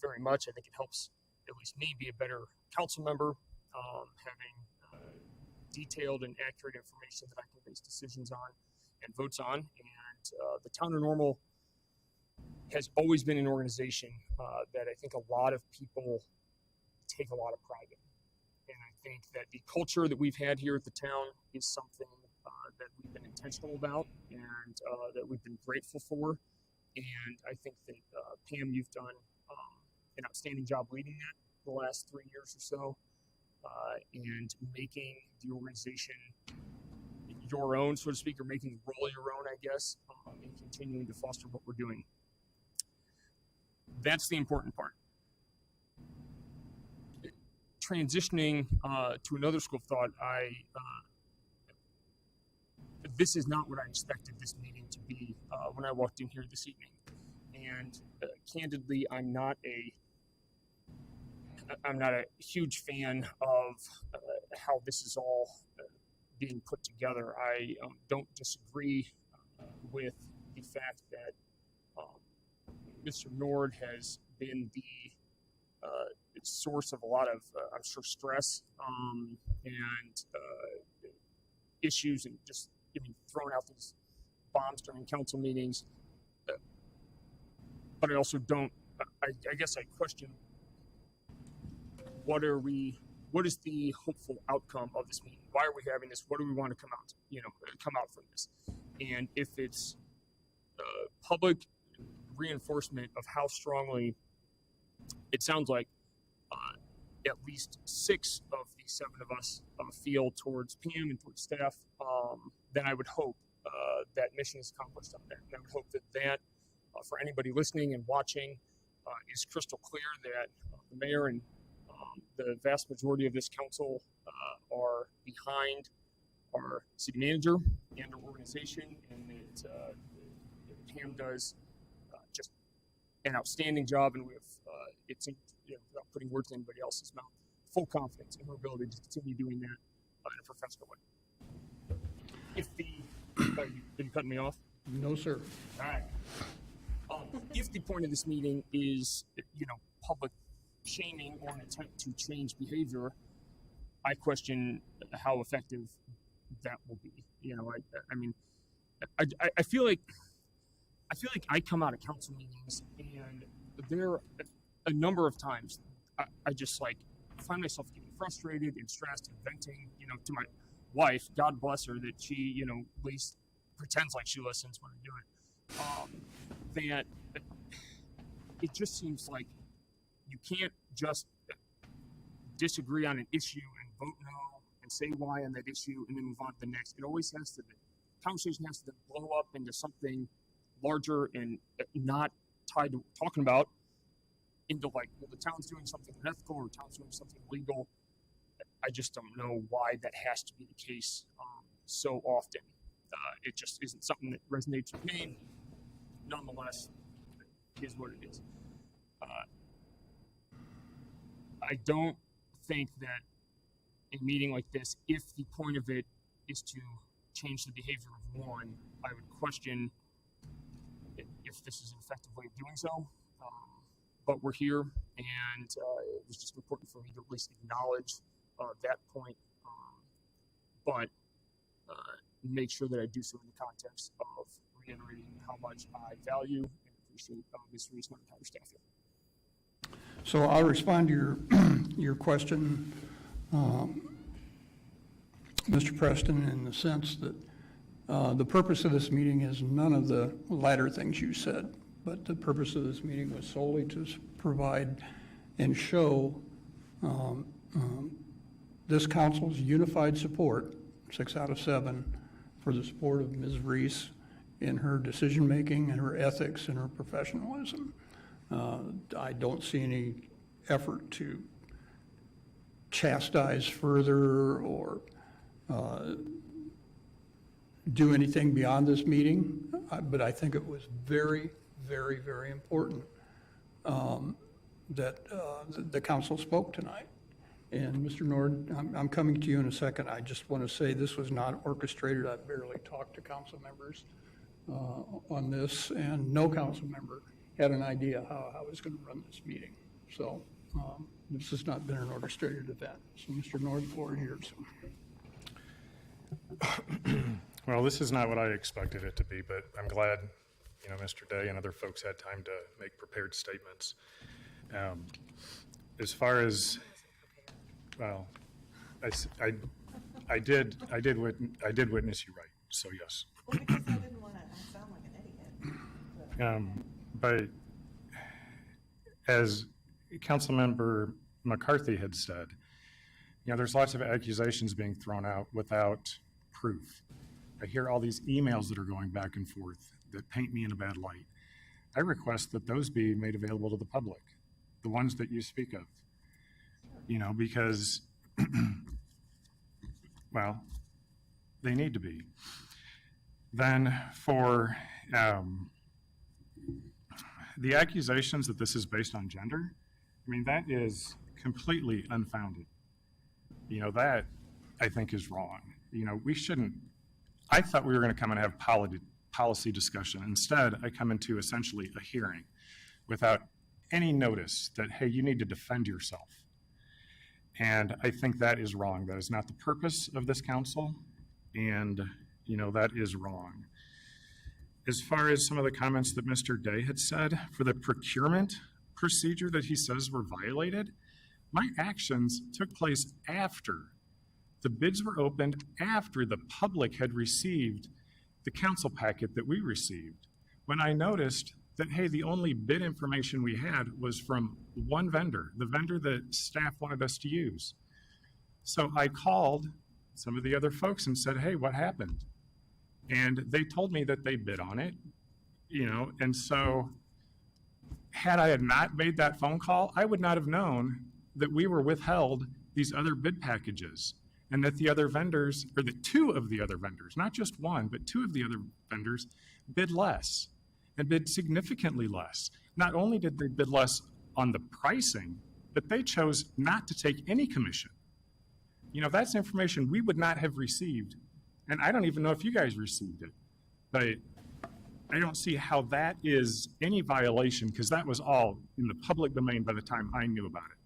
very much. I think it helps at least me be a better council member, having detailed and accurate information that I can base decisions on and votes on. And the Town of Normal has always been an organization that I think a lot of people take a lot of pride in. And I think that the culture that we've had here at the town is something that we've been intentional about and that we've been grateful for. And I think that, Pam, you've done an outstanding job leading that the last 3 years or so, and making the organization your own, so to speak, or making the role your own, I guess, and continuing to foster what we're doing. That's the important part. Transitioning to another school of thought, this is not what I expected this meeting to be when I walked in here this evening. And candidly, I'm not a huge fan of how this is all being put together. I don't disagree with the fact that Mr. Nord has been the source of a lot of, I'm sure, stress and issues, and just throwing out these bombs during council meetings. But I also don't, I guess I question, what is the hopeful outcome of this meeting? Why are we having this? What do we want to come out from this? And if it's public reinforcement of how strongly it sounds like at least 6 of the 7 of us feel towards Pam and towards staff, then I would hope that mission is accomplished on that. And I would hope that for anybody listening and watching is crystal clear that the mayor and the vast majority of this council are behind our city manager and our organization, and that Pam does just an outstanding job, and we have, it seems, without putting words in anybody else's mouth, full confidence in her ability to continue doing that in a professional way. If are you cutting me off? No, sir. All right. If the point of this meeting is, public shaming or an attempt to change behavior, I question how effective that will be. I mean, I feel like I come out of council meetings, and there a number of times I just find myself getting frustrated and stressed and venting, to my wife. God bless her that she, at least pretends like she listens when I do it. That it just seems like you can't just disagree on an issue and vote no and say why on that issue and then move on to the next. It always has to, the conversation has to blow up into something larger and not tied to talking about into well, the town's doing something unethical or the town's doing something illegal. I just don't know why that has to be the case so often. It just isn't something that resonates with me. Nonetheless, it is what it is. I don't think that a meeting like this, if the point of it is to change the behavior of one, I would question if this is an effective way of doing so. But we're here, and it was just important for me to at least acknowledge that point, but make sure that I do so in the context of reiterating how much I value and appreciate Ms. Reese and our entire staff here. So I'll respond to your question, Mr. Preston, in the sense that the purpose of this meeting is none of the latter things you said, but the purpose of this meeting was solely to provide and show this council's unified support, 6 out of 7, for the support of Ms. Reese in her decision-making and her ethics and her professionalism. I don't see any effort to chastise further or do anything beyond this meeting, but I think it was very, very, very important that the council spoke tonight. And Mr. Nord, I'm coming to you in a second. I just want to say this was not orchestrated. I barely talked to council members on this, and no council member had an idea how I was going to run this meeting. So this has not been an orchestrated event. So Mr. Nord, forward here. Well, this is not what I expected it to be, but I'm glad, Mr. Day and other folks had time to make prepared statements. As far as, well, I did witness you right. So yes. Well, because I didn't want to sound like an idiot. But as Councilmember McCarthy had said, there's lots of accusations being thrown out without proof. I hear all these emails that are going back and forth that paint me in a bad light. I request that those be made available to the public, the ones that you speak of, because, well, they need to be. Then for the accusations that this is based on gender, that is completely unfounded. That I think is wrong. We shouldn't, I thought we were going to come and have policy discussion. Instead, I come into essentially a hearing without any notice that, hey, you need to defend yourself. And I think that is wrong. That is not the purpose of this council. And, that is wrong. As far as some of the comments that Mr. Day had said, for the procurement procedure that he says were violated, my actions took place after the bids were opened, after the public had received the council packet that we received. When I noticed that, hey, the only bid information we had was from one vendor, the vendor that staff wanted us to use. So I called some of the other folks and said, hey, what happened? And they told me that they bid on it, you know, and so had I had not made that phone call, I would not have known that we were withheld these other bid packages and that the other vendors, or the two of the other vendors, not just one, but two of the other vendors bid less and bid significantly less. Not only did they bid less on the pricing, but they chose not to take any commission. You know, that's information we would not have received. And I don't even know if you guys received it, but I don't see how that is any violation, because that was all in the public domain by the time I knew about it.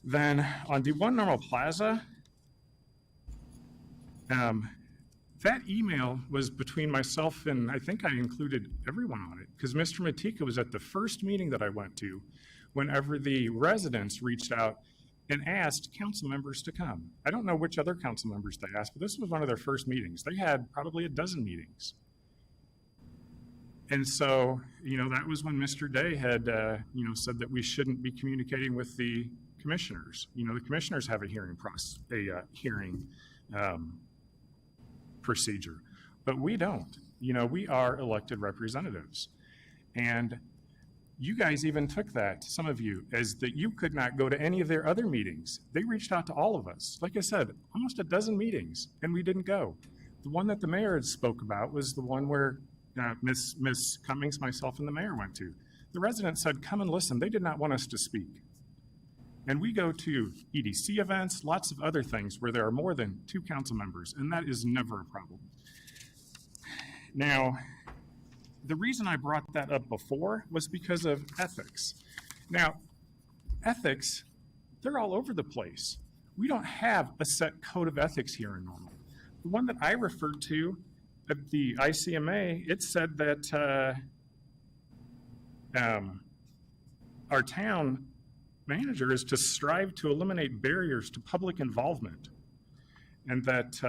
Then on the One Normal Plaza, that email was between myself and I think I included everyone on it, because Mr. Matika was at the first meeting that I went to whenever the residents reached out and asked council members to come. I don't know which other council members they asked, but this was one of their first meetings. They had probably a dozen meetings. And so, you know, that was when Mr. Day had, you know, said that we shouldn't be communicating with the commissioners. You know, the commissioners have a hearing process, procedure, but we don't. You know, we are elected representatives. And you guys even took that, some of you, as that you could not go to any of their other meetings. They reached out to all of us. Like I said, almost a dozen meetings, and we didn't go. The one that the mayor had spoke about was the one where Miss Cummings, myself, and the mayor went to. The residents said, come and listen. They did not want us to speak. And we go to EDC events, lots of other things where there are more than 2 council members, and that is never a problem. Now, the reason I brought that up before was because of ethics. Now, ethics, they're all over the place. We don't have a set code of ethics here in Normal. The one that I referred to at the ICMA, it said that our town manager is to strive to eliminate barriers to public involvement. And that,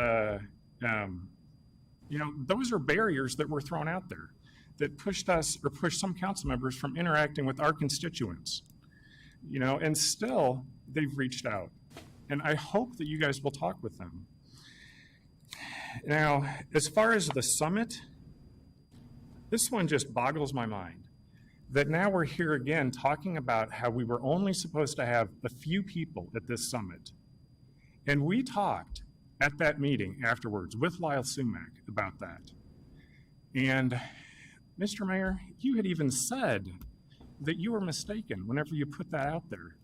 you know, those are barriers that were thrown out there that pushed us, or pushed some council members from interacting with our constituents. You know, and still they've reached out. And I hope that you guys will talk with them. Now, as far as the summit, this one just boggles my mind. That now we're here again talking about how we were only supposed to have a few people at this summit. And we talked at that meeting afterwards with Lyle Sumac about that. And Mr. Mayor, you had even said that you were mistaken whenever you put that out there.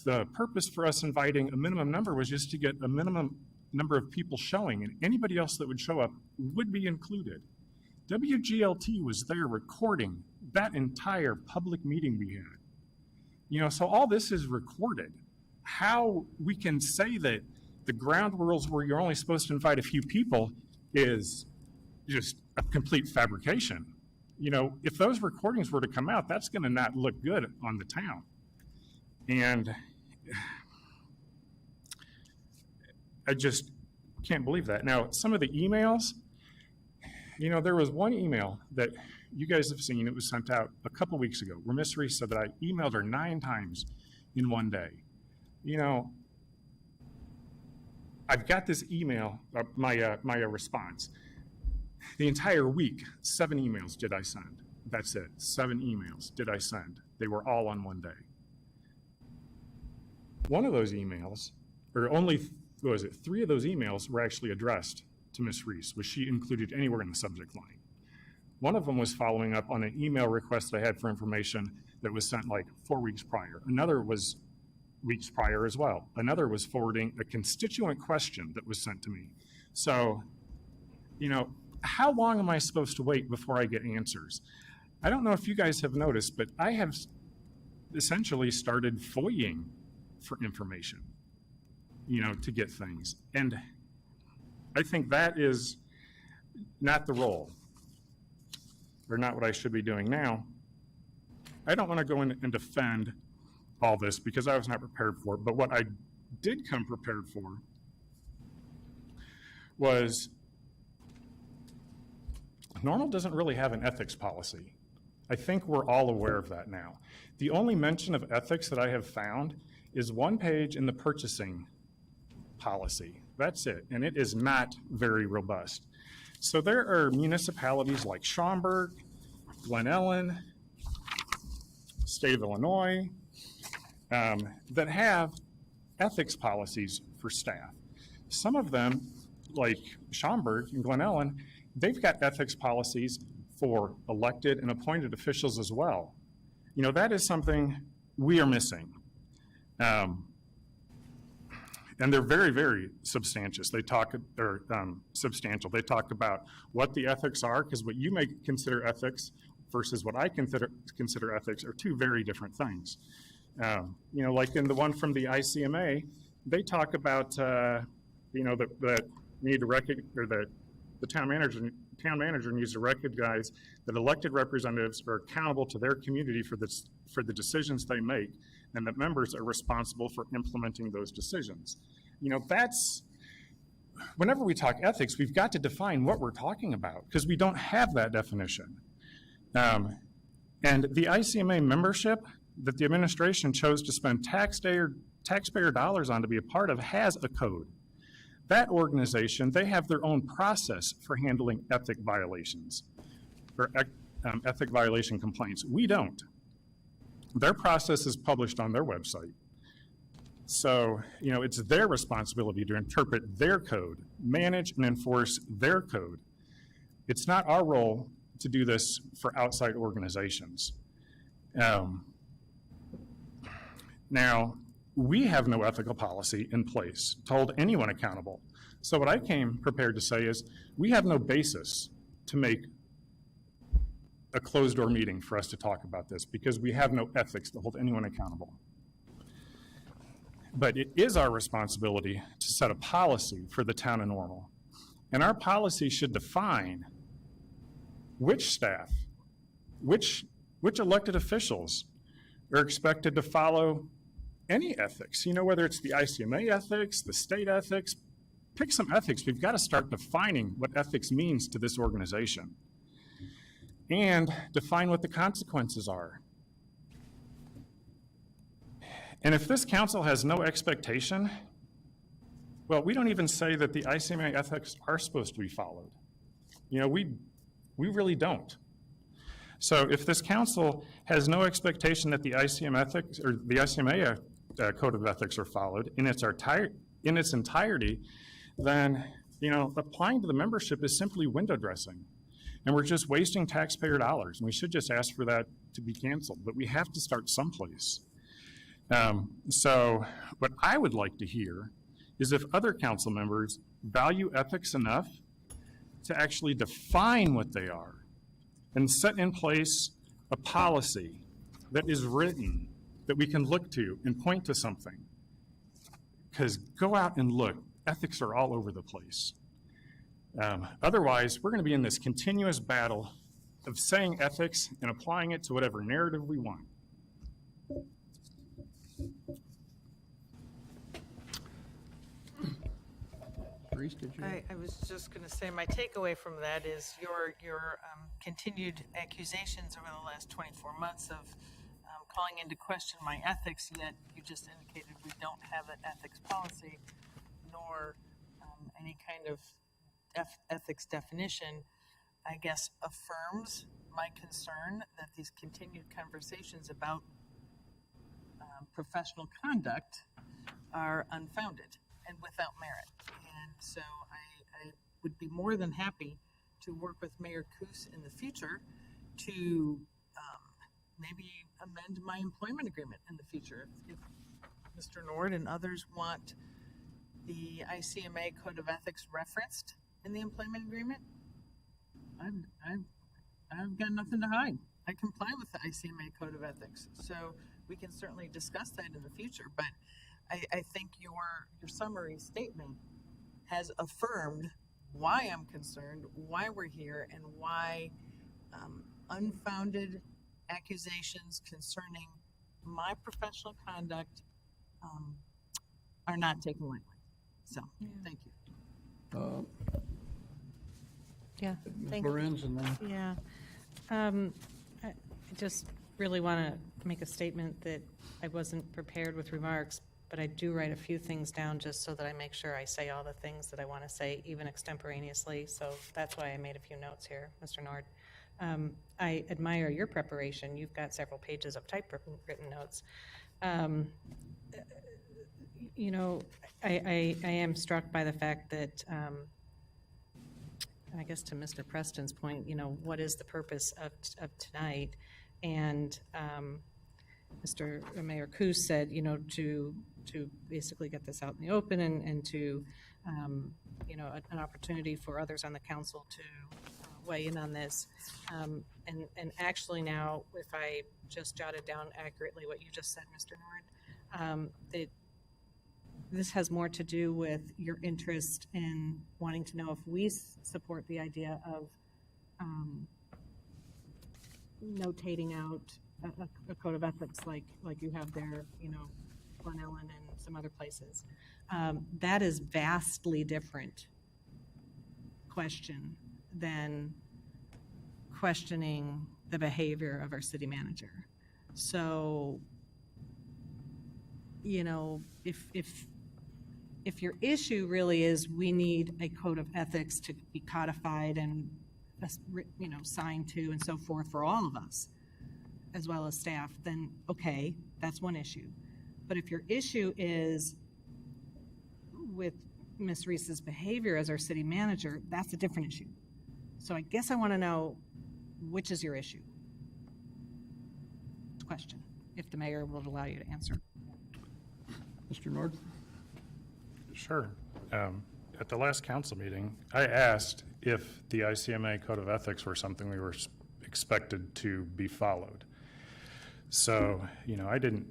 The purpose for us inviting a minimum number was just to get a minimum number of people showing, and anybody else that would show up would be included. WGLT was there recording that entire public meeting we had. You know, so all this is recorded. How we can say that the ground rules where you're only supposed to invite a few people is just a complete fabrication. You know, if those recordings were to come out, that's going to not look good on the town. And I just can't believe that. Now, some of the emails, you know, there was one email that you guys have seen. It was sent out a couple weeks ago where Miss Reese said that I emailed her 9 times in one day. You know, I've got this email, my response. The entire week, 7 emails did I send. That's it. 7 emails did I send. They were all on one day. One of those emails, or only, what was it, 3 of those emails were actually addressed to Ms. Reese. Was she included anywhere in the subject line? One of them was following up on an email request I had for information that was sent like 4 weeks prior. Another was weeks prior as well. Another was forwarding a constituent question that was sent to me. So, you know, how long am I supposed to wait before I get answers? I don't know if you guys have noticed, but I have essentially started FOIAing for information, you know, to get things. And I think that is not the role, or not what I should be doing now. I don't want to go in and defend all this because I was not prepared for it, but what I did come prepared for was Normal doesn't really have an ethics policy. I think we're all aware of that now. The only mention of ethics that I have found is one page in the purchasing policy. That's it. And it is not very robust. So there are municipalities like Schaumburg, Glen Ellen, state of Illinois, that have ethics policies for staff. Some of them, like Schaumburg and Glen Ellen, they've got ethics policies for elected and appointed officials as well. You know, that is something we are missing. And they're very, very substantial. They talk about what the ethics are, because what you may consider ethics versus what I consider ethics are two very different things. You know, like in the one from the ICMA, they talk about, you know, that need to recognize, or the town manager needs to recognize that elected representatives are accountable to their community for the decisions they make, and that members are responsible for implementing those decisions. You know, that's, whenever we talk ethics, we've got to define what we're talking about, because we don't have that definition. And the ICMA membership that the administration chose to spend taxpayer dollars on to be a part of has a code. That organization, they have their own process for handling ethic violations, or ethic violation complaints. We don't. Their process is published on their website. So, you know, it's their responsibility to interpret their code, manage and enforce their code. It's not our role to do this for outside organizations. Now, we have no ethical policy in place to hold anyone accountable. So what I came prepared to say is we have no basis to make a closed-door meeting for us to talk about this, because we have no ethics to hold anyone accountable. But it is our responsibility to set a policy for the town of Normal. And our policy should define which staff, which elected officials are expected to follow any ethics. You know, whether it's the ICMA ethics, the state ethics, pick some ethics. We've got to start defining what ethics means to this organization and define what the consequences are. And if this council has no expectation, well, we don't even say that the ICMA ethics are supposed to be followed. You know, we really don't. So if this council has no expectation that the ICMA ethics, or the ICMA code of ethics are followed in its entirety, then, you know, applying to the membership is simply window dressing. And we're just wasting taxpayer dollars. And we should just ask for that to be canceled. But we have to start someplace. So what I would like to hear is if other council members value ethics enough to actually define what they are and set in place a policy that is written that we can look to and point to something. Because go out and look, ethics are all over the place. Otherwise, we're going to be in this continuous battle of saying ethics and applying it to whatever narrative we want. Reese, did you? I was just going to say, my takeaway from that is your continued accusations over the last 24 months of calling into question my ethics, yet you just indicated we don't have an ethics policy, nor any kind of ethics definition, I guess affirms my concern that these continued conversations about professional conduct are unfounded and without merit. And so I would be more than happy to work with Mayor Coos in the future to maybe amend my employment agreement in the future. If Mr. Nord and others want the ICMA Code of Ethics referenced in the employment agreement, I've got nothing to hide. I comply with the ICMA Code of Ethics. So we can certainly discuss that in the future. But I think your summary statement has affirmed why I'm concerned, why we're here, and why unfounded accusations concerning my professional conduct are not taken lightly. So, thank you. Yeah, thank you. Lorenz and then. Yeah. I just really want to make a statement that I wasn't prepared with remarks, but I do write a few things down just so that I make sure I say all the things that I want to say, even extemporaneously. So that's why I made a few notes here, Mr. Nord. I admire your preparation. You've got several pages of typewritten notes. You know, I am struck by the fact that, I guess to Mr. Preston's point, you know, what is the purpose of tonight? And Mr. Mayor Coos said, you know, to basically get this out in the open and to, you know, an opportunity for others on the council to weigh in on this. And actually now, if I just jotted down accurately what you just said, Mr. Nord, that this has more to do with your interest in wanting to know if we support the idea of notating out a code of ethics like you have there, you know, Glen Ellen and some other places. That is vastly different question than questioning the behavior of our city manager. So, you know, if your issue really is we need a code of ethics to be codified and, you know, signed to and so forth for all of us, as well as staff, then okay, that's one issue. But if your issue is with Ms. Reese's behavior as our city manager, that's a different issue. So I guess I want to know, which is your issue? Question, if the mayor will allow you to answer. Mr. Nord? Sure. At the last council meeting, I asked if the ICMA Code of Ethics were something we were expected to be followed. So, you know, I didn't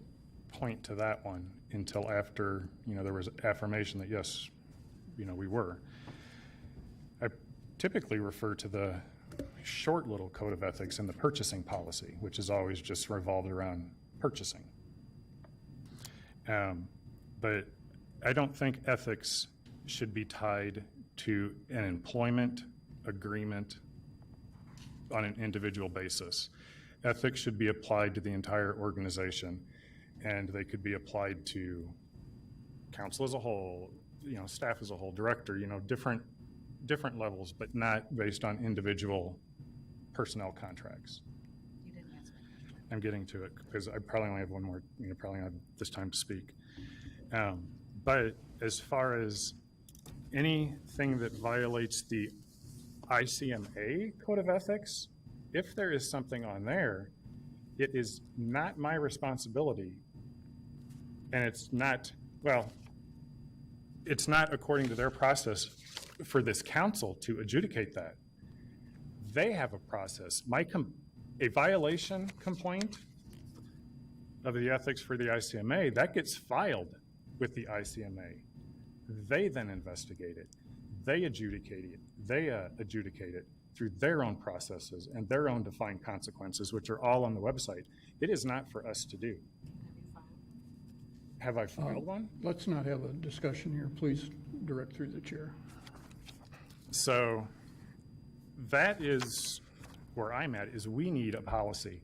point to that one until after, you know, there was affirmation that yes, you know, we were. I typically refer to the short little code of ethics in the purchasing policy, which is always just revolved around purchasing. But I don't think ethics should be tied to an employment agreement on an individual basis. Ethics should be applied to the entire organization, and they could be applied to council as a whole, you know, staff as a whole, director, you know, different levels, but not based on individual personnel contracts. You didn't answer my question. I'm getting to it because I probably only have one more, you know, probably not this time to speak. But as far as anything that violates the ICMA Code of Ethics, if there is something on there, it is not my responsibility, and it's not, well, it's not according to their process for this council to adjudicate that. They have a process. A violation complaint of the ethics for the ICMA, that gets filed with the ICMA. They then investigate it. They adjudicate it through their own processes and their own defined consequences, which are all on the website. It is not for us to do. Have I filed one? Let's not have a discussion here. Please direct through the chair. So that is where I'm at, is we need a policy.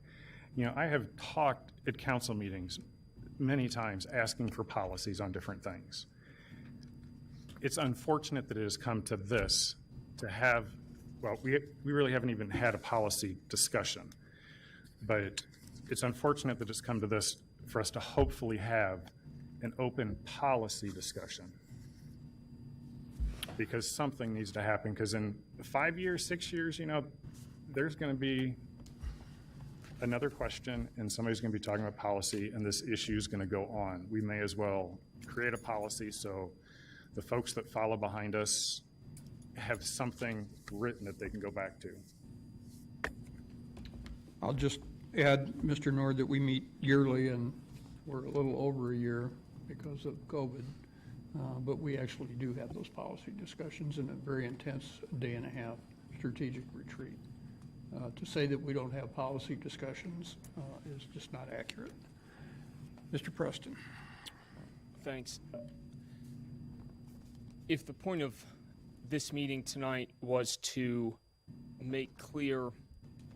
You know, I have talked at council meetings many times asking for policies on different things. It's unfortunate that it has come to this, to have, well, we really haven't even had a policy discussion, but it's unfortunate that it's come to this for us to hopefully have an open policy discussion, because something needs to happen, because in 5 years, 6 years, you know, there's going to be another question and somebody's going to be talking about policy and this issue is going to go on. We may as well create a policy so the folks that follow behind us have something written that they can go back to. I'll just add, Mr. Nord, that we meet yearly, and we're a little over a year because of COVID, but we actually do have those policy discussions in a very intense day and a half strategic retreat. To say that we don't have policy discussions is just not accurate. Mr. Preston. Thanks. If the point of this meeting tonight was to make clear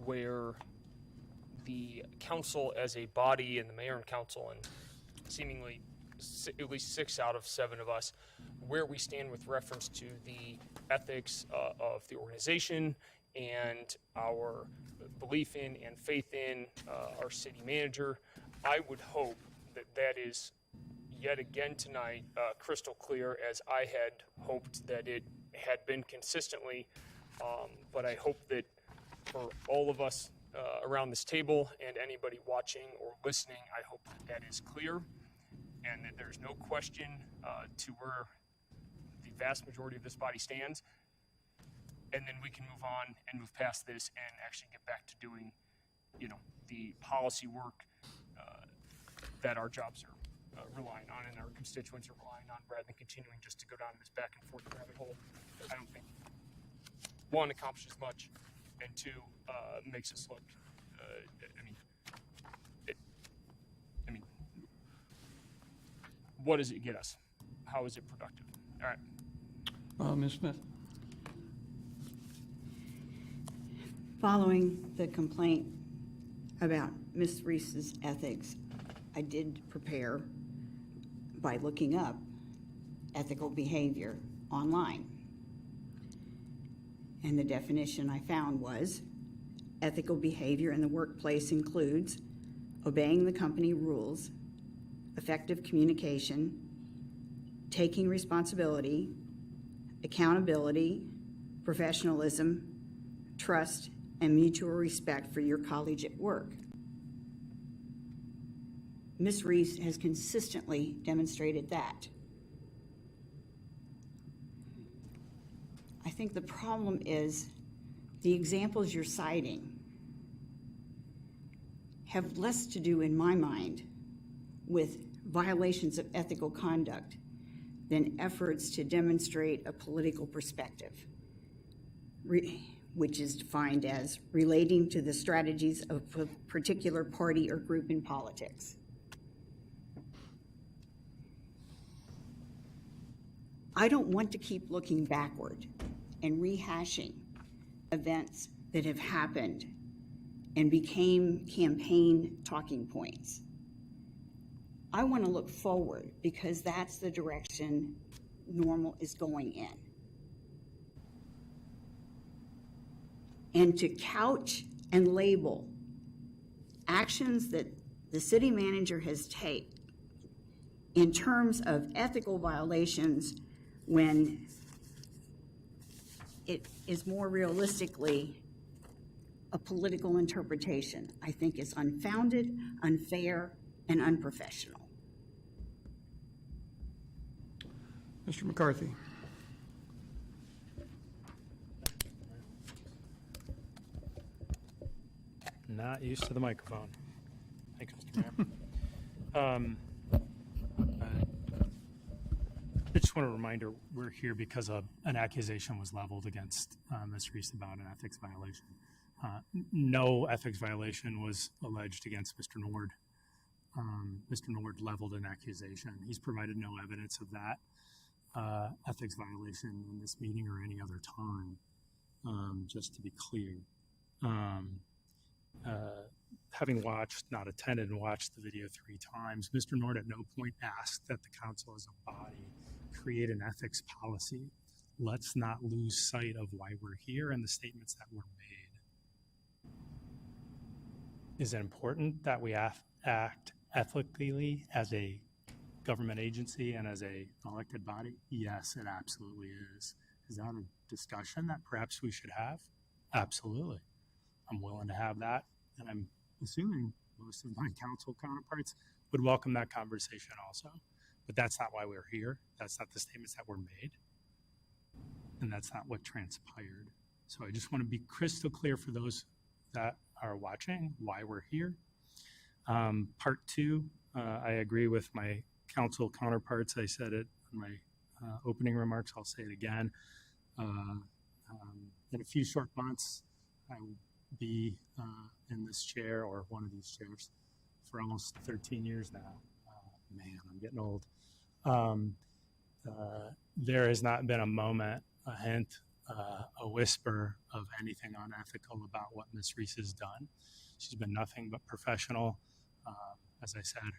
where the council as a body and the mayor and council and seemingly at least 6 out of 7 of us, where we stand with reference to the ethics of the organization and our belief in and faith in our city manager. I would hope that that is yet again tonight crystal clear, as I had hoped that it had been consistently. But I hope that for all of us around this table and anybody watching or listening, I hope that that is clear and that there's no question to where the vast majority of this body stands. And then we can move on and move past this and actually get back to doing, the policy work that our jobs are relying on and our constituents are relying on, rather than continuing just to go down this back and forth rabbit hole. I don't think, one, accomplishes much, and two, makes us look, what does it get us? How is it productive? All right. Ms. Smith? Following the complaint about Ms. Reese's ethics, I did prepare by looking up ethical behavior online. And the definition I found was, ethical behavior in the workplace includes obeying the company rules, effective communication, taking responsibility, accountability, professionalism, trust, and mutual respect for your colleagues at work. Ms. Reese has consistently demonstrated that. I think the problem is the examples you're citing have less to do, in my mind, with violations of ethical conduct than efforts to demonstrate a political perspective, which is defined as relating to the strategies of a particular party or group in politics. I don't want to keep looking backward and rehashing events that have happened and became campaign talking points. I want to look forward, because that's the direction Normal is going in. And to couch and label actions that the city manager has taken in terms of ethical violations, when it is more realistically a political interpretation, I think is unfounded, unfair, and unprofessional. Mr. McCarthy? Not used to the microphone. Thanks, Mr. Mayor. I just want a reminder, we're here because an accusation was leveled against Ms. Reese about an ethics violation. No ethics violation was alleged against Mr. Nord. Mr. Nord leveled an accusation. He's provided no evidence of that ethics violation in this meeting or any other time, just to be clear. Having not attended and watched the video 3 times, Mr. Nord at no point asked that the council as a body create an ethics policy. Let's not lose sight of why we're here and the statements that were made. Is it important that we act ethically as a government agency and as an elected body? Yes, it absolutely is. Is that a discussion that perhaps we should have? Absolutely. I'm willing to have that, and I'm assuming most of my council counterparts would welcome that conversation also. But that's not why we're here. That's not the statements that were made. And that's not what transpired. So I just want to be crystal clear for those that are watching why we're here. Part 2, I agree with my council counterparts. I said it in my opening remarks. I'll say it again. In a few short months, I will be in this chair, or one of these chairs, for almost 13 years now. Man, I'm getting old. There has not been a moment, a hint, a whisper of anything unethical about what Ms. Reese has done. She's been nothing but professional. As I said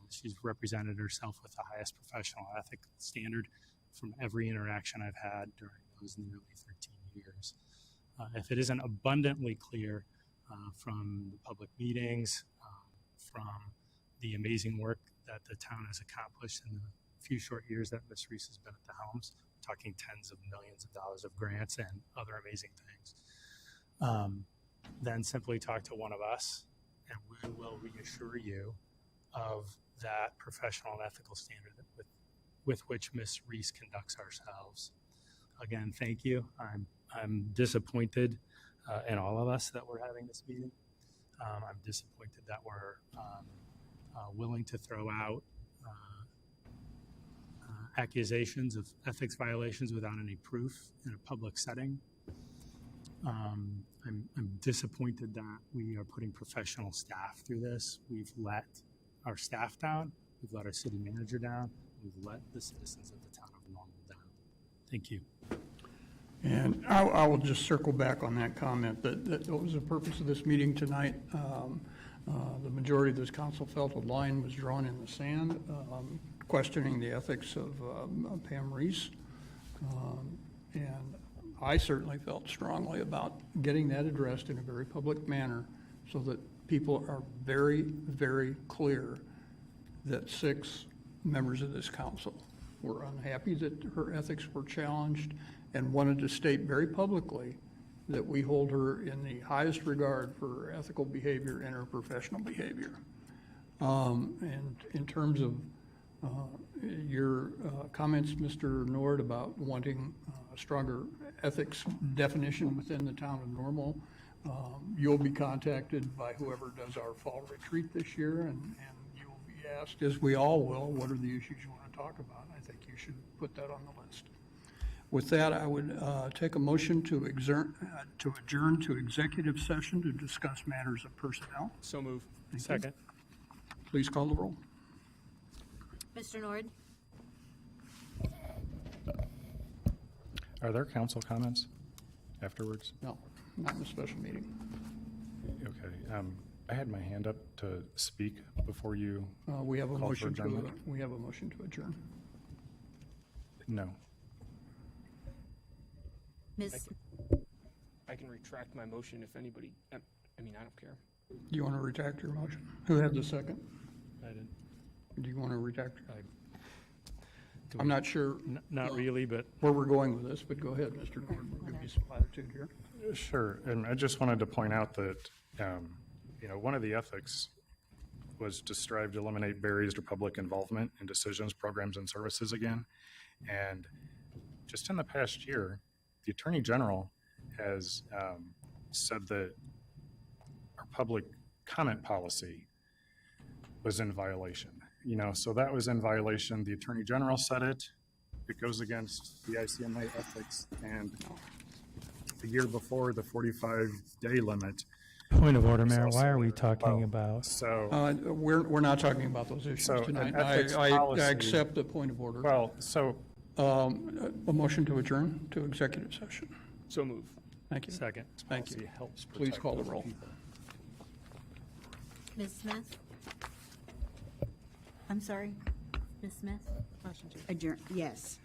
She's represented herself with the highest professional ethics standard from every interaction I've had during those nearly 13 years. If it isn't abundantly clear from the public meetings, from the amazing work that the town has accomplished in the few short years that Ms. Reese has been at the helms, talking tens of millions of dollars of grants and other amazing things, then simply talk to one of us and we will reassure you of that professional and ethical standard with which Ms. Reese conducts ourselves. Again, thank you. I'm disappointed in all of us that we're having this meeting. I'm disappointed that we're willing to throw out accusations of ethics violations without any proof in a public setting. I'm disappointed that we are putting professional staff through this. We've let our staff down. We've let our city manager down. We've let the citizens of the town of Normal down. Thank you. And I will just circle back on that comment that was the purpose of this meeting tonight. The majority of this council felt a line was drawn in the sand, questioning the ethics of Pam Reese. And I certainly felt strongly about getting that addressed in a very public manner so that people are very, very clear that 6 members of this council were unhappy that her ethics were challenged and wanted to state very publicly that we hold her in the highest regard for her ethical behavior and her professional behavior. And in terms of your comments, Mr. Nord, about wanting a stronger ethics definition within the town of Normal, you'll be contacted by whoever does our fall retreat this year, and you'll be asked, as we all will, what are the issues you want to talk about. I think you should put that on the list. With that, I would take a motion to adjourn to executive session to discuss matters of personnel. So move. Second. Please call the roll. Mr. Nord? Are there council comments afterwards? No, not in a special meeting. Okay. I had my hand up to speak before you. We have a called for motion to adjournment. adjourn. No. Ms. I can retract my motion if anybody, I mean, I don't care. Do you want to retract your motion? Who had the second? I did. Do you want to retract? I'm not sure Not really, but where we're going with this, but go ahead, Mr. Nord. We'll give you some latitude here. Sure. And I just wanted to point out that, one of the ethics was to strive to eliminate barriers to public involvement in decisions, programs, and services again. And just in the past year, the Attorney General has said that our public comment policy was in violation. So that was in violation. The Attorney General said it. It goes against the ICMA ethics, and the year before, the 45-day limit. Point of order, Mayor. Why are we talking about? So we're not talking about those issues tonight. I accept the point of order. Well, so a motion to adjourn to executive session. So move. Thank you. second. Thank you. Helps Please protect call the those roll. people. Ms. Smith? I'm sorry? Ms. Smith? Motion to Adjourn, yes.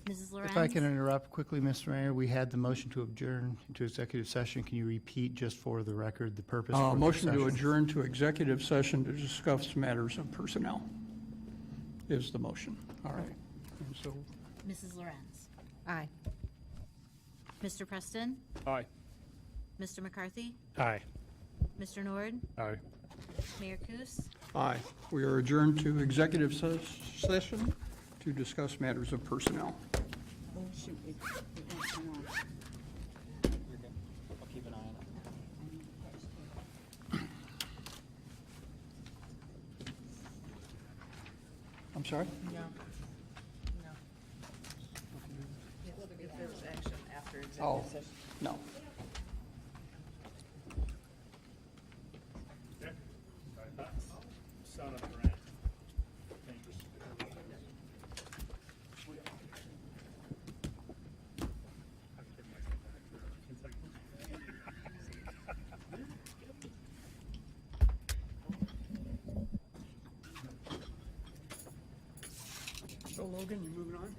Mrs. Lorenz? If I can interrupt quickly, Mr. Mayor, we had the motion to adjourn to executive session. Can you repeat just for the record the purpose? For the Motion to session? adjourn to executive session to discuss matters of personnel is the motion. All right. And so, Mrs. Lorenz? Aye. Mr. Preston? Aye. Mr. McCarthy? Aye. Mr. Nord? Aye. Mayor Kus? aye. We are adjourned to executive session to discuss matters of personnel. Oh, shoot, it won't turn on. I'll keep an eye on it. I'm sorry? No. If there's action after Oh, executive session. no. Son of a rat. So Logan, you moving on?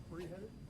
Where are you headed?